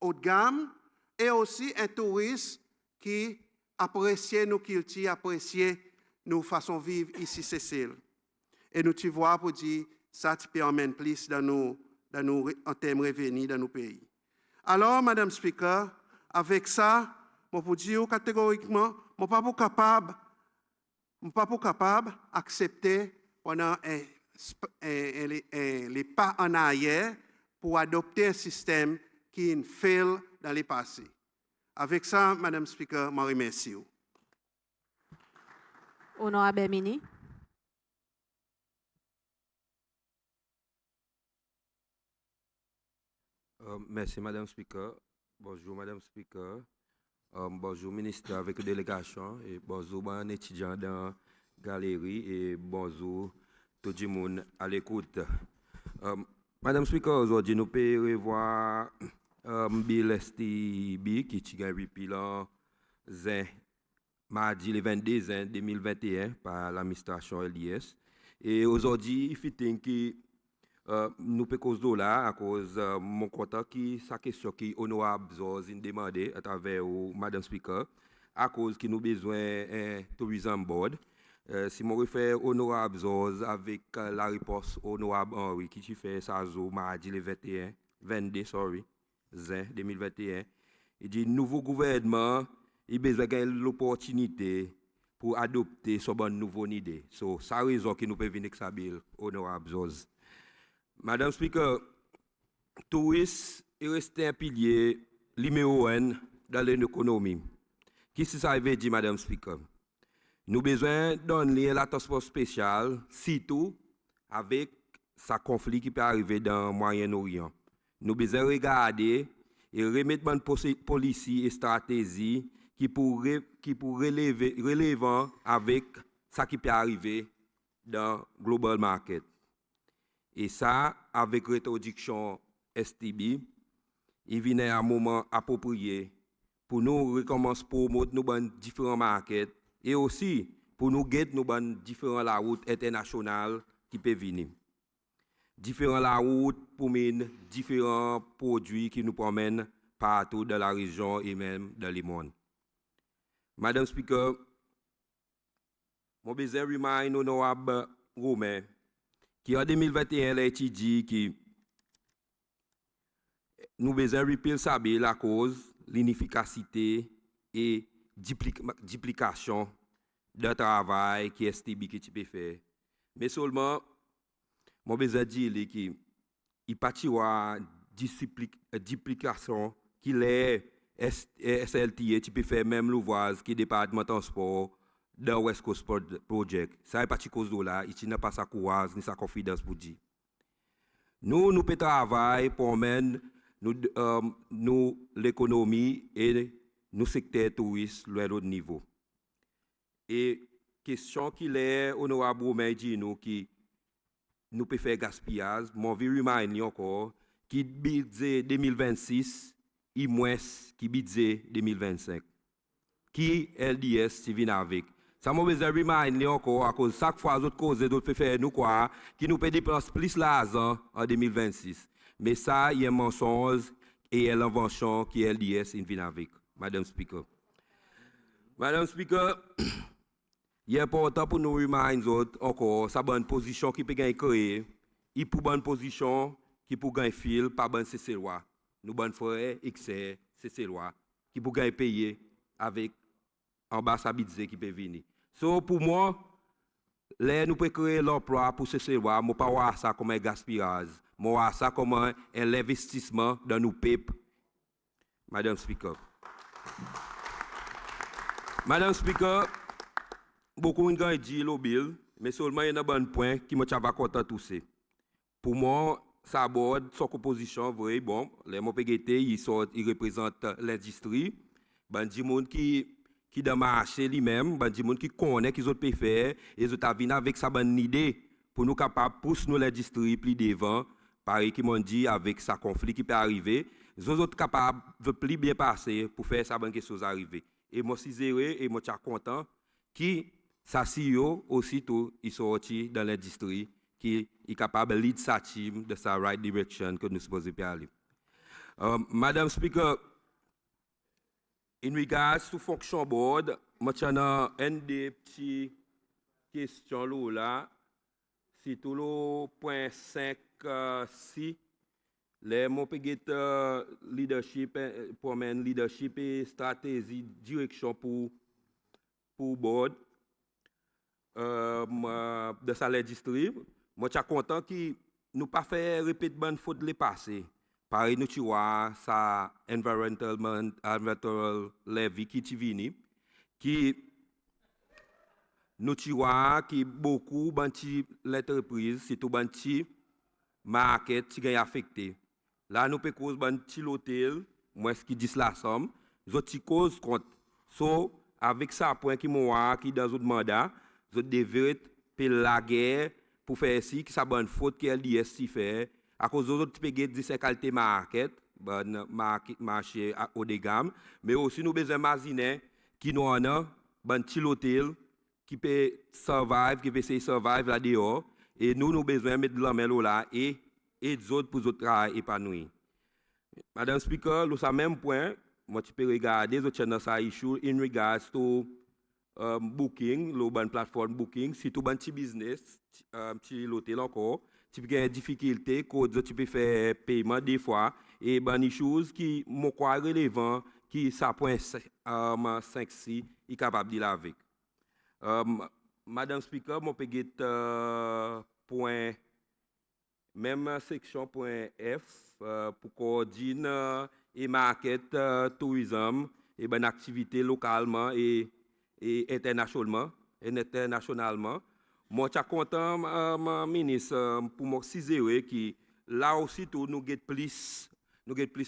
haut de gamme et aussi un tourisme qui apprécie nos cultures, apprécie nos façons de vivre ici, Cécile. Et nous, tu vois, pour dire, ça, tu peux emmener plus dans nos en termes de revenus dans nos pays. Alors, Madame Speaker, avec ça, je peux dire catégoriquement, je ne suis pas capable d'accepter pendant les pas en arrière pour adopter un système qui est fail dans le passé. Avec ça, Madame Speaker, je remercie. Honorable Mini. Merci, Madame Speaker. Bonjour, Madame Speaker. Bonjour, ministre avec la délégation. Et bonjour, bon étudiant dans la galerie. Et bonjour, tout le monde à l'écoute. Madame Speaker, aujourd'hui, nous pouvons revoir Bill STB qui est depuis le mardi le 22 juin 2021 par l'administration LDS. Et aujourd'hui, il faut que nous pouvons cause de là à cause de mon contact qui sa question qui honorable Zozin demandé à travers Madame Speaker à cause que nous besoin un tourism board. Si je réfère honorable Zoz avec la réponse honorable Henri qui fait ça mardi le 22 juin 2021, il dit nouveau gouvernement il besoin de l'opportunité pour adopter ce bon nouveau idée. So ça raison que nous pouvons venir avec ça bill honorable Zoz. Madame Speaker, tourisme est resté un pilier numéro 1 dans l'économie. Qu'est-ce que ça veut dire, Madame Speaker? Nous avons besoin de donner l'attention spéciale, surtout avec ce conflit qui peut arriver dans le Moyen-Orient. Nous avons besoin de regarder et remettre bonne policy et stratégie qui pourrait relever avec ce qui peut arriver dans le global market. Et ça, avec l'introduction STB, il vient à un moment approprié pour nous recommencer pour promouvoir nos différents markets et aussi pour nous guider nos différentes la route internationales qui peuvent venir. Différents la route pour mine, différents produits qui nous promènent partout dans la région et même dans le monde. Madame Speaker, je besoin de reminder l'honorable Romain qui en 2021 a étudié qui nous besoin de repeler la cause, l'inefficacité et duplication de travail qui est STB que tu peux faire. Mais seulement, je besoin de dire qu'il n'y a pas de duplication qui est SLTA, tu peux faire même l'ouvrage qui est département de transport de West Coast Project. Ça n'est pas de cause de là, il n'y a pas sa courage ni sa confidence pour dire. Nous pouvons travailler pour mener l'économie et nos secteurs touristes à l'autre niveau. Et question qu'il est honorable Romain dit nous qui nous peut faire gaspillage, mon veux reminder encore qui budget 2026 et moins qui budget 2025. Qui LDS qui vient avec. Ça m'a besoin de reminder encore à cause chaque fois d'autres causes d'autres faire nous quoi qui nous peut dépenser plus l'argent en 2026. Mais ça il y a un mensonge et il y a l'invention qui LDS vient avec. Madame Speaker. Madame Speaker, il est important pour nous reminder encore sa bonne position qui peut gagner créer, il pour bonne position qui pour gagner fil par bonne CC-loi. Nous bonnes frères excès CC-loi qui pour gagner payer avec ambassadeur qui peut venir. So pour moi, là nous pouvons créer l'emploi pour CC-loi, moi pas voir ça comme un gaspillage, moi voir ça comme un investissement dans nos peuples. Madame Speaker. Madame Speaker, beaucoup de gens disent le bill, mais seulement il y a un bon point qui me tient content tout ça. Pour moi, ça aborde son composition vrai bon. Les mots péguetés, ils représentent l'industrie. Ben du monde qui dans le marché lui-même, ben du monde qui connaît qu'ils autres peuvent faire, et ils ont venir avec sa bonne idée pour nous capables pousser nous l'industrie plus devant. Pareil qui m'ont dit avec sa conflit qui peut arriver, ils autres capables de plus bien passer pour faire ça bonne chose arriver. Et moi si zéré et moi content qui sa CEO aussitôt il sorti dans l'industrie qui est capable de lead sa team de sa right direction que nous supposons aller. Madame Speaker, in regards to function board, moi j'ai une des petites questions là, c'est tout le point 5 si les mon leadership pour mener leadership et stratégie direction pour board de sa l'industrie. Moi je suis content que nous pas fait répéter bonne faute les passé. Pareil nous tu vois ça environmental levy qui vini qui nous tu vois qui beaucoup banti l'entreprise surtout banti market qui est affecté. Là nous peut cause banti l'hôtel moi ce qui dit la somme autres cause compte. So avec ça point qui moi qui dans autre mandat je devrais payer la guerre pour faire ici qui ça bonne faute que LDS fait à cause d'autres pays dit c'est qualité market bon marché haut de gamme mais aussi nous besoin imaginer qui nous en a bon petit hôtel qui peut survive qui peut survive là dehors et nous besoin mettre de la melo là et des autres pour autres travail épanoui. Madame Speaker, nous ça même point moi tu peux regarder les channels ça issue in regards to booking, le bon plateforme booking, si tout bon petit business, petit l'hôtel encore, tu peux avoir des difficultés, tu peux faire paiement des fois, et des choses qui sont relevantes, qui ça point 5-6, est capable de avec. Madame Speaker, je peux point, même section point F, pour coordonner et market tourisme, et bonne activité localement et internationalement. Moi, je suis content, ministre, pour me ciser que là aussi, nous avons plus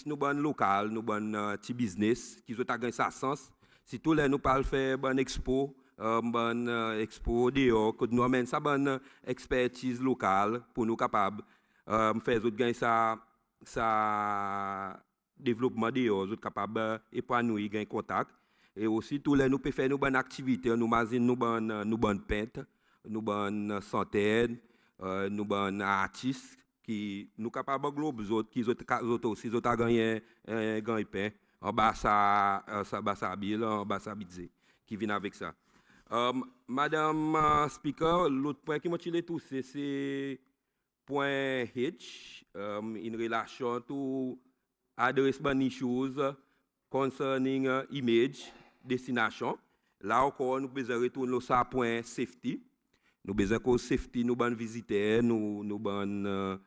nous bonnes locales, nous bonnes petits business qui ont gagné sa sens. Si tous les nous parlons faire bonne expo dehors, que nous amène sa bonne expertise locale pour nous capables faire gagner sa développement dehors, nous capables d'épanouir, gagner contact. Et aussi, tous les nous pouvons faire nos bonnes activités, nous mazines, nous bonnes peintres, nous bonnes centaines, nous bonnes artistes, qui nous capables de globe, qui aussi, ils ont gagné un pain, en bas ça bill, en bas ça bidze, qui viennent avec ça. Madame Speaker, l'autre point qui m'a tiré tout, c'est point H, in relation to address many issues concerning image, destination. Là encore, nous besoin retourner à point safety. Nous besoin que safety, nous ban visiteurs, nous ban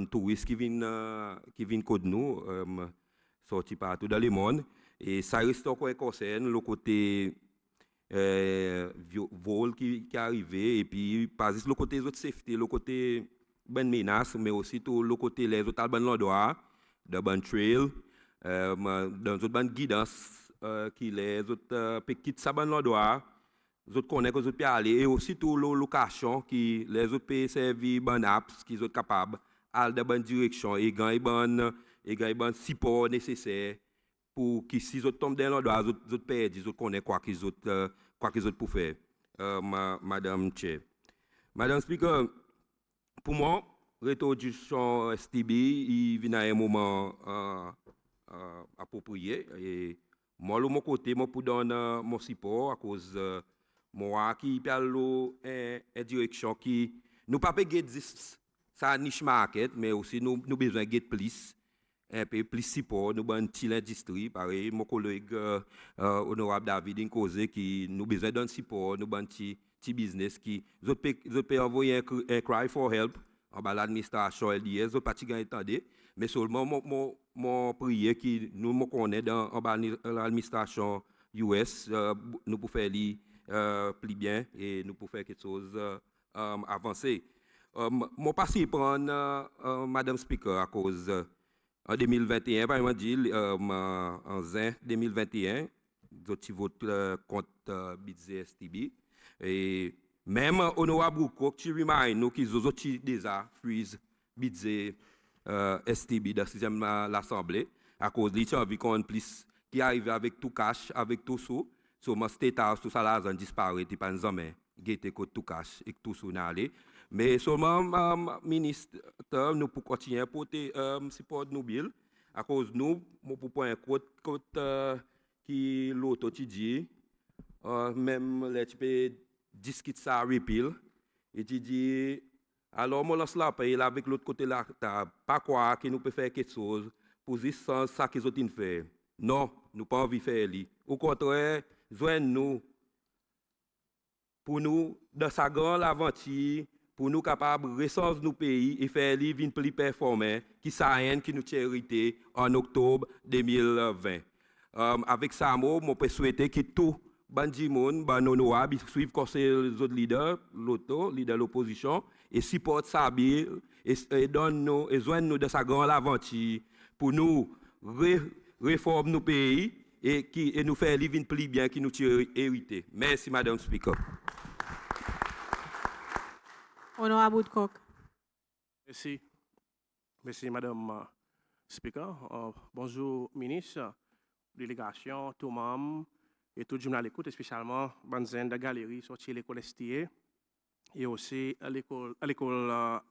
touristes qui viennent code nous, sortis partout dans le monde. Et ça reste encore un concerne le côté vol qui arrive et puis pas juste le côté autres safety, le côté bonne menace, mais aussi tout le côté les autres bonnes endroits, de bonnes trail, dans autres bonnes guidance qui les autres quitter ça bonne endroit, les autres connaissent que les autres peuvent aller et aussi tout le location qui les autres peuvent servir bonnes apps qui sont capables aller dans bonne direction et gagner bon support nécessaire pour que si les autres tombent dans l'endroit, les autres perdent, les autres connaissent quoi qu'ils autres pour faire. Madame Chair. Madame Speaker, pour moi, l'introduction STB, il vient à un moment approprié. Et moi, de mon côté, je peux donner mon support à cause de moi qui parle en direction qui nous pas gagner ça niche market, mais aussi nous besoin de plus. Un peu plus support, nous avons une industrie, pareil, mon collègue honorable David Nkose qui nous besoin d'un support, nous avons un petit business qui, je peux envoyer un cry for help en bas l'administration LDS, je pas attendre, mais seulement mon prière qui nous connaissons en bas l'administration US, nous pouvons faire plus bien et nous pouvons faire quelque chose avancé. Mon passé prendre Madame Speaker à cause en 2021, par exemple, en juin 2021, j'ai voté contre budget STB. Et même honorable Broukok, tu remarques nous qu'ils ont déjà freeze budget STB dans la 6e l'Assemblée, à cause de l'envie qu'on plus qui arrive avec tout cash, avec tout sous, sur mon state tout ça là, disparaît, et pas jamais, guetter tout cash et tout sous n'aller. Mais seulement, ministre, nous pouvons continuer à porter support nous bill à cause de nous, nous pouvons un code qui l'autre dit, même les types discuter ça repeal, et tu dis, alors moi lance la paye avec l'autre côté là, pas quoi que nous pouvons faire quelque chose pour juste ça qu'ils ont fait. Non, nous pas envie de faire li. Au contraire, joignez-nous pour nous dans sa grande aventure. Pour nous capables de recenser nos pays et faire les vignes plus performants qui nous hérité en octobre 2020. Avec ça, je peux souhaiter que tout le monde, honorable, suive les autres leaders, leader de l'opposition, et supporte ça et donne-nous et joigne-nous dans sa grande aventure pour nous réformer nos pays et nous faire les vignes plus bien qui nous hérité. Merci, Madame Speaker. Honorable Woodcock. Merci. Merci, Madame Speaker. Bonjour, ministre, délégation, tout le monde et tout le monde à l'écoute, spécialement Banzen de Galerie, sorti l'école STA et aussi à l'école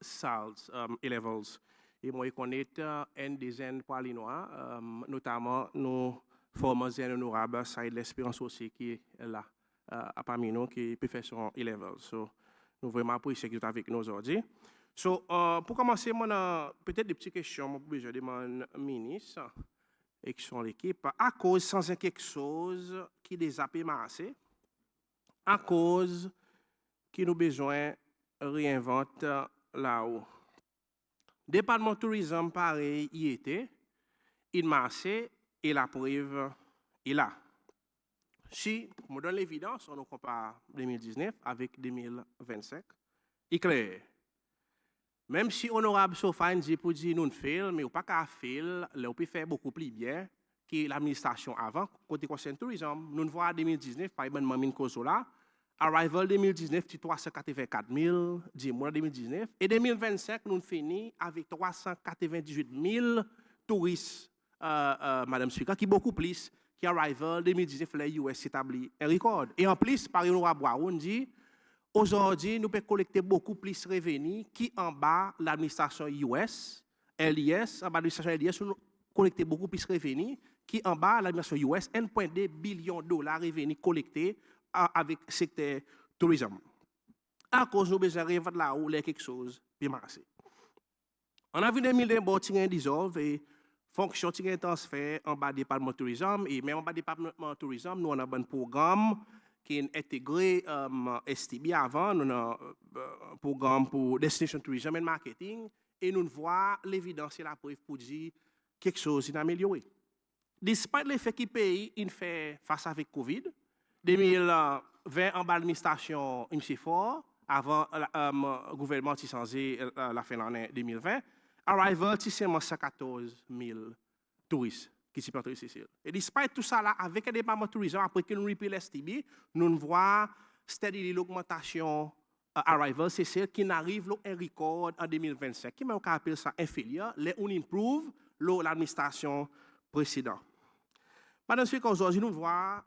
SALS, A-Levels. Et moi, je connais une dizaine de Palinois, notamment nos formes honorables, Saïd l'Espérance aussi, qui est là, à parmi nous, qui peut faire son A-Levels. So, nous vraiment apprécier que vous êtes avec nous aujourd'hui. So, pour commencer, peut-être des petites questions, je besoin de mon ministre et qui sont l'équipe. À cause sans quelque chose qui les a pémassé, à cause qui nous besoin réinventer là-haut. Département tourisme, pareil, y était, il marchait et la preuve est là. Si on donne l'évidence, on compare 2019 avec 2025, il est clair. Même si honorable Sofane dit pour dire nous faisons, mais on pas qu'à faire, on peut faire beaucoup plus bien que l'administration avant. Côté concerne tourisme, nous voyons 2019, par exemple, Mamine Kosola, arrival 2019, c'est 384 000, 10 mois 2019, et 2025, nous finissons avec 398 000 touristes Madame Speaker, qui est beaucoup plus, qui Arrival 2019, les US établit un record. Et en plus, par honorable Brown dit, aujourd'hui, nous pouvons collecter beaucoup plus de revenus qui en bas l'administration US, LIS, en bas l'administration LIS, nous collecter beaucoup plus de revenus qui en bas l'administration US, 1,2 billion de dollars revenus collectés avec le secteur tourisme. À cause de nos besoins de là où il y a quelque chose de marché. En avril 2020, il y a un dissolve et fonction de transfert en bas du département tourisme et même en bas du département tourisme, nous avons un programme qui est intégré STB avant, nous avons un programme pour Destination Tourism and Marketing et nous voyons l'évidence et la preuve pour dire quelque chose est amélioré. Despite l'effet que le pays fait face avec Covid, 2020 en bas l'administration M. Fort, avant le gouvernement qui changé la fin de l'année 2020, Arrival, c'est seulement 114 000 touristes qui sont partis ici. Et despite tout ça, là, avec le département de tourisme, après que nous reprenons l'STB, nous voyons steadily l'augmentation Arrival, c'est celle qui n'arrive à un record en 2025, qui même on appelle ça inférieur, les on improve l'administration précédente. Madame Speaker, aujourd'hui, nous voyons,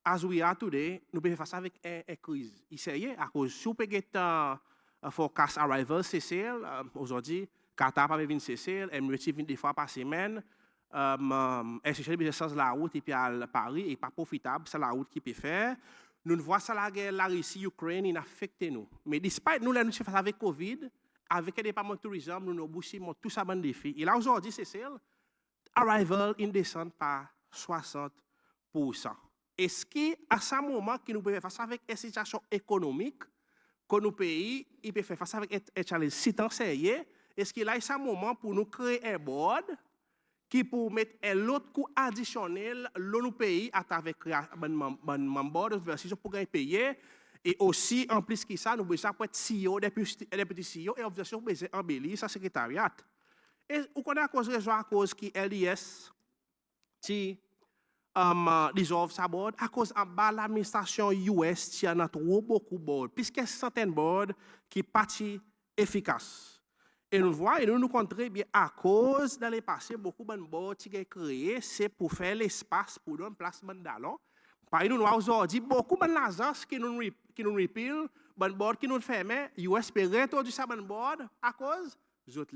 as we are today, nous pouvons faire face avec une crise. Il s'agit à cause si vous pouvez forecast Arrival, c'est aujourd'hui, Qatar pas venir CCL, Emirates vient des fois par semaine, essentiellement business la route et puis à Paris et pas profitable, c'est la route qui peut faire. Nous voyons ça la guerre, la Russie, Ukraine, il affecte nous. Mais despite nous, nous faisons avec Covid, avec le département de tourisme, nous nous bouchons tout ça bon défi. Et là aujourd'hui, CCL, Arrival in descend par 60%. Est-ce qu'à ce moment que nous pouvons faire face avec une situation économique que nos pays peuvent faire face avec un challenge si tant sérieux, est-ce qu'il y a un moment pour nous créer un board qui pour mettre un autre coût additionnel dans nos pays à travers un board versus pour payer et aussi en plus que ça nous besoin pour être CEO des petits CEO et obligation besoin embellir sa secrétariat. Et on connaît à cause qui LIS qui dissolve sa board à cause en bas l'administration US qui a trop beaucoup de board puisque certains boards qui partent efficaces. Et nous voyons, et nous nous comptons bien à cause dans les passés, beaucoup de boards qui sont créés, c'est pour faire l'espace pour donner place à d'allons. Par exemple, nous voyons aujourd'hui beaucoup de l'agence qui nous repeal, de board qui nous ferment, US peut réintroduire ça de board à cause des autres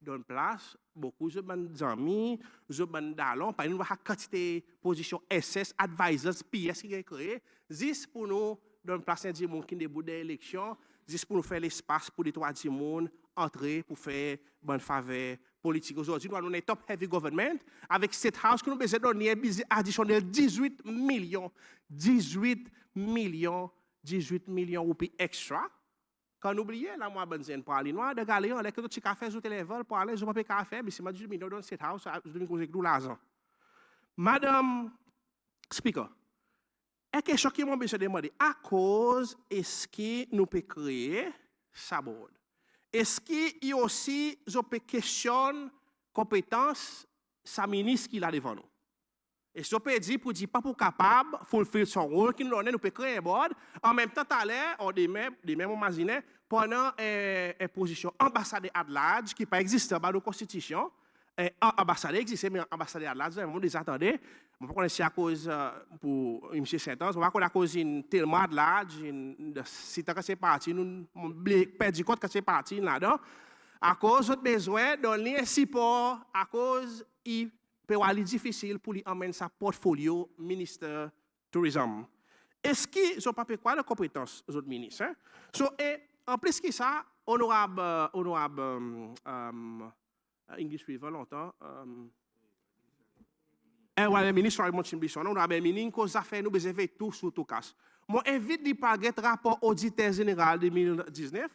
donne place beaucoup de amis, de d'allons, par exemple, nous quantité de positions SS, advisors, PS qui sont créés, juste pour nous donner place à des gens qui déboutent des élections, juste pour nous faire l'espace pour les trois gens entrer pour faire bonne faveur politique. Aujourd'hui, nous avons un top heavy government avec cette house que nous besoin donner additionnel 18 millions de roupies extra. Quand on oublie, là, moi, benzen pour aller noir, de galer, on a que tu café sur téléphone pour aller, je ne peux pas café, mais c'est 18 millions dans cette house, je devine causer tout l'argent. Madame Speaker, une question qui m'a besoin de demander, à cause est-ce que nous pouvons créer sa board? Est-ce qu'il y a aussi une question compétence sa ministre qui l'a devant nous? Est-ce qu'on peut dire pour dire pas pour capable fulfill son rôle qui nous donne, nous peut créer un board. En même temps, à l'air, on des mêmes imaginez pendant une position ambassadeur at large qui pas existe dans la constitution. Ambassadeur existe, mais ambassadeur at large, on les attendait. On va connaître à cause pour M. Saint-Ans, on va connaître à cause tellement at large, si tant que c'est parti, nous perdons compte que c'est parti là-dedans. À cause de besoin donner un support, à cause il peut être difficile pour lui emmener sa portfolio ministère tourisme. Est-ce qu'ils n'ont pas fait quoi de compétences aux autres ministres? Hein? Et en plus que ça, honorable English River longtemps. Le ministre Raymond Chimbisson, on a un ministre qui a fait nous besoin tout sur tout cas. Moi, invite de parler de rapport auditeur général 2019.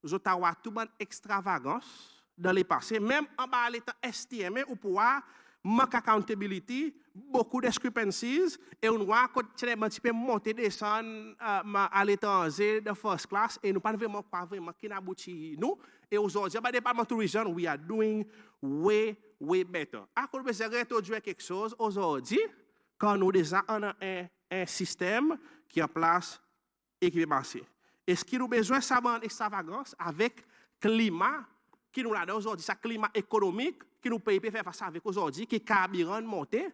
Je t'ai tout une extravagance dans les passés, même en bas l'état estimé ou pouvoir manque accountability, beaucoup de discrepancies, et on voit que tu un petit peu monter, descendre à l'étranger de first class, et nous ne pas vraiment quoi vraiment qui n'aboutit nous. Et aujourd'hui, dans le département de tourisme, we are doing way better. À cause de ça, réintroduire quelque chose aujourd'hui, quand nous déjà avons un système qui est en place et qui est passé. Est-ce qu'il nous a besoin de ça extravagance avec le climat qui nous l'a donné aujourd'hui, ce climat économique qui nous paye pour faire face avec aujourd'hui, qui carburant monté.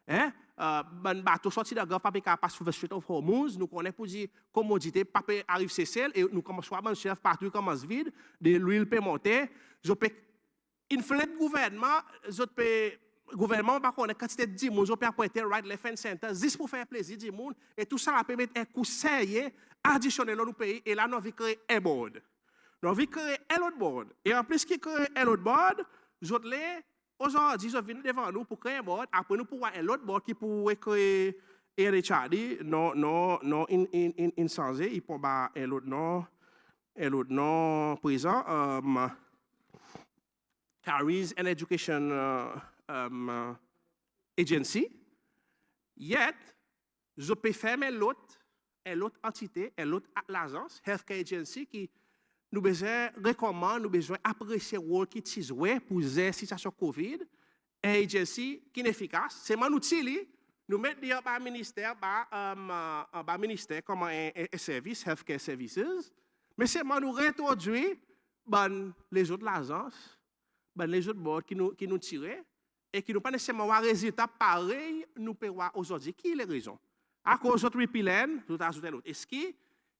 Hein? Ben bateau sorti de la Gulf, pas passer sur le Strait of Hormuz, nous connaissons pour dire commodité, pas arrive cessel et nous commençons à manger chef partout commence vide, de l'huile peut monter, je peux infler le gouvernement, je peux gouvernement pas connaître quantité de dimoun, je peux apporter right left hand center, juste pour faire plaisir dimoun et tout ça va permettre un coup sérieux additionnel dans nos pays et là nous avons créé un board. Nous avons créé un autre board et en plus qui crée un autre board, je l'ai aujourd'hui, je viens devant nous pour créer un board. Après, nous pouvons avoir un autre board qui pourrait créer un Richardi. Non, insensé. Il peut avoir un autre nom présent. Carries an Education Agency. Yet, je peux fermer l'autre entité, l'autre l'agence, Healthcare Agency, qui nous besoin recommande, nous besoin apprécier le rôle qui est joué pour la situation Covid, une agency qui est efficace. C'est un outil, nous mettons dans le ministère comme un service, healthcare services, mais c'est nous réintroduire les autres agences, les autres boards qui nous tirent et qui n'ont pas nécessairement un résultat pareil, nous pouvons aujourd'hui. Qui est les raisons? À cause de repealing, nous ajoutons l'autre. Est-ce qu'il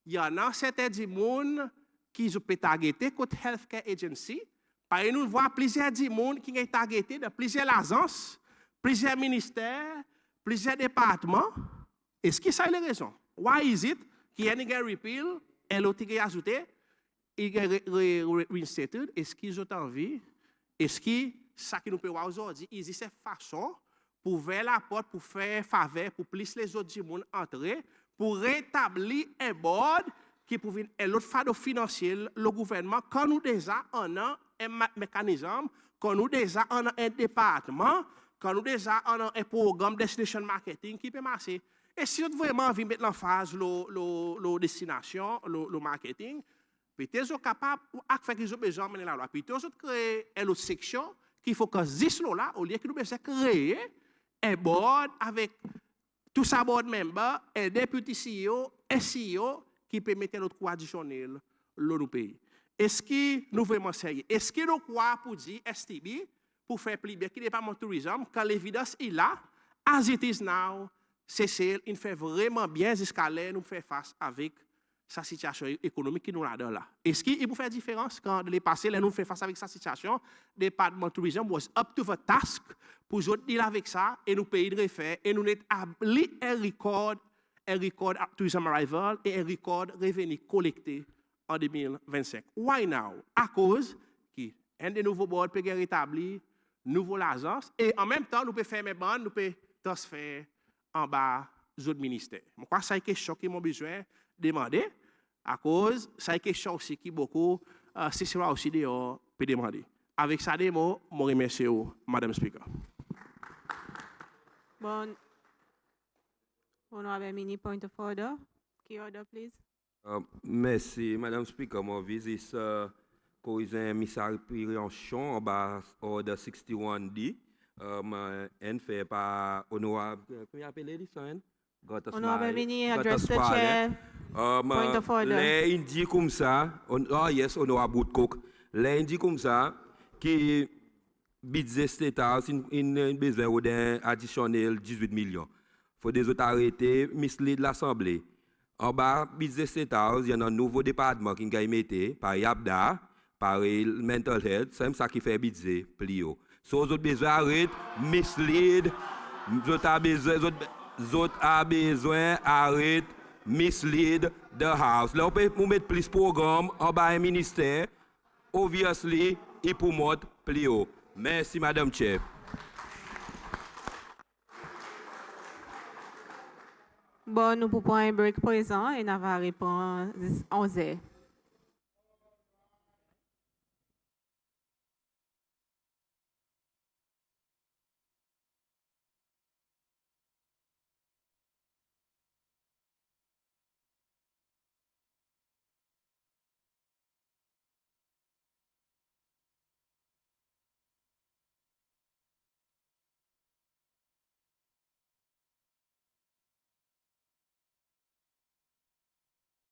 y en a certains gens qui sont targetés contre Healthcare Agency? Parce que nous voyons plusieurs gens qui sont targetés dans plusieurs agences, plusieurs ministères, plusieurs départements. Est-ce que ça est la raison? Why is it qu'il y a un repeal et l'autre qui est ajouté, il est reinstated? Est-ce qu'ils ont envie? Est-ce que ça que nous pouvons voir aujourd'hui, il existe une façon pour ouvrir la porte, pour faire faveur, pour plus les autres gens entrer, pour rétablir un board qui pour l'autre fardeau financier, le gouvernement, quand nous déjà en a un mécanisme, quand nous déjà en a un département, quand nous déjà en a un programme destination marketing qui peut marcher. Et si vous vraiment envie de mettre en phase la destination, le marketing, peut-être vous capable de faire qu'ils ont besoin de la loi. Peut-être vous créer une autre section qui faut que 10 là, au lieu que nous besoin créer un board avec tous ces board members, un député CEO, un CEO, qui permet notre coût additionnel dans nos pays. Est-ce que nous vraiment sérieux? Est-ce que nous croyons pour dire STB, pour faire plus bien, qui n'est pas mon tourisme, quand l'évidence est là, as it is now, c'est il fait vraiment bien jusqu'à là, nous faire face avec sa situation économique qui nous l'a donné là. Est-ce qu'il peut faire différence quand les passés, nous fait face avec sa situation, le département tourisme was up to the task pour nous dealer avec ça et nous payer de refaire et nous établir un record tourism arrival et un record revenu collecté en 2025. Why now? À cause qu'un des nouveaux boards peut rétablir nouveau l'agence et en même temps nous pouvons faire mes bandes, nous pouvons transférer en bas des autres ministères. Je crois que c'est une question qui m'a besoin de demander à cause, c'est une question aussi qui beaucoup, c'est cela aussi dehors peut demander. Avec ça des mots, je remercie Madame Speaker. Bon. Honorable Mini, point of order. Key order, please. Merci, Madame Speaker. Mon visite cause un misappréhension en bas order 61D. En fait par honorable. Comment appelez ça? Honorable Mini, address the chair. Point of order. Les dit comme ça. Oh yes, honorable Woodcock. Les dit comme ça que budget État in besoin d'un additionnel 18 millions. Faut des autres arrêter, mislead l'Assemblée. En bas, business État, il y a un nouveau département qui a été par YAPDA, par Mental Health, c'est ça qui fait budget, plio. So, vous avez besoin d'arrêter, mislead, vous avez besoin d'arrêter, mislead the House. Là, on peut mettre plus de programmes en bas un ministère, obviously, il peut mettre plio. Merci, Madame Chair. Bon, nous pouvons prendre un break présent et nous allons répondre 11h.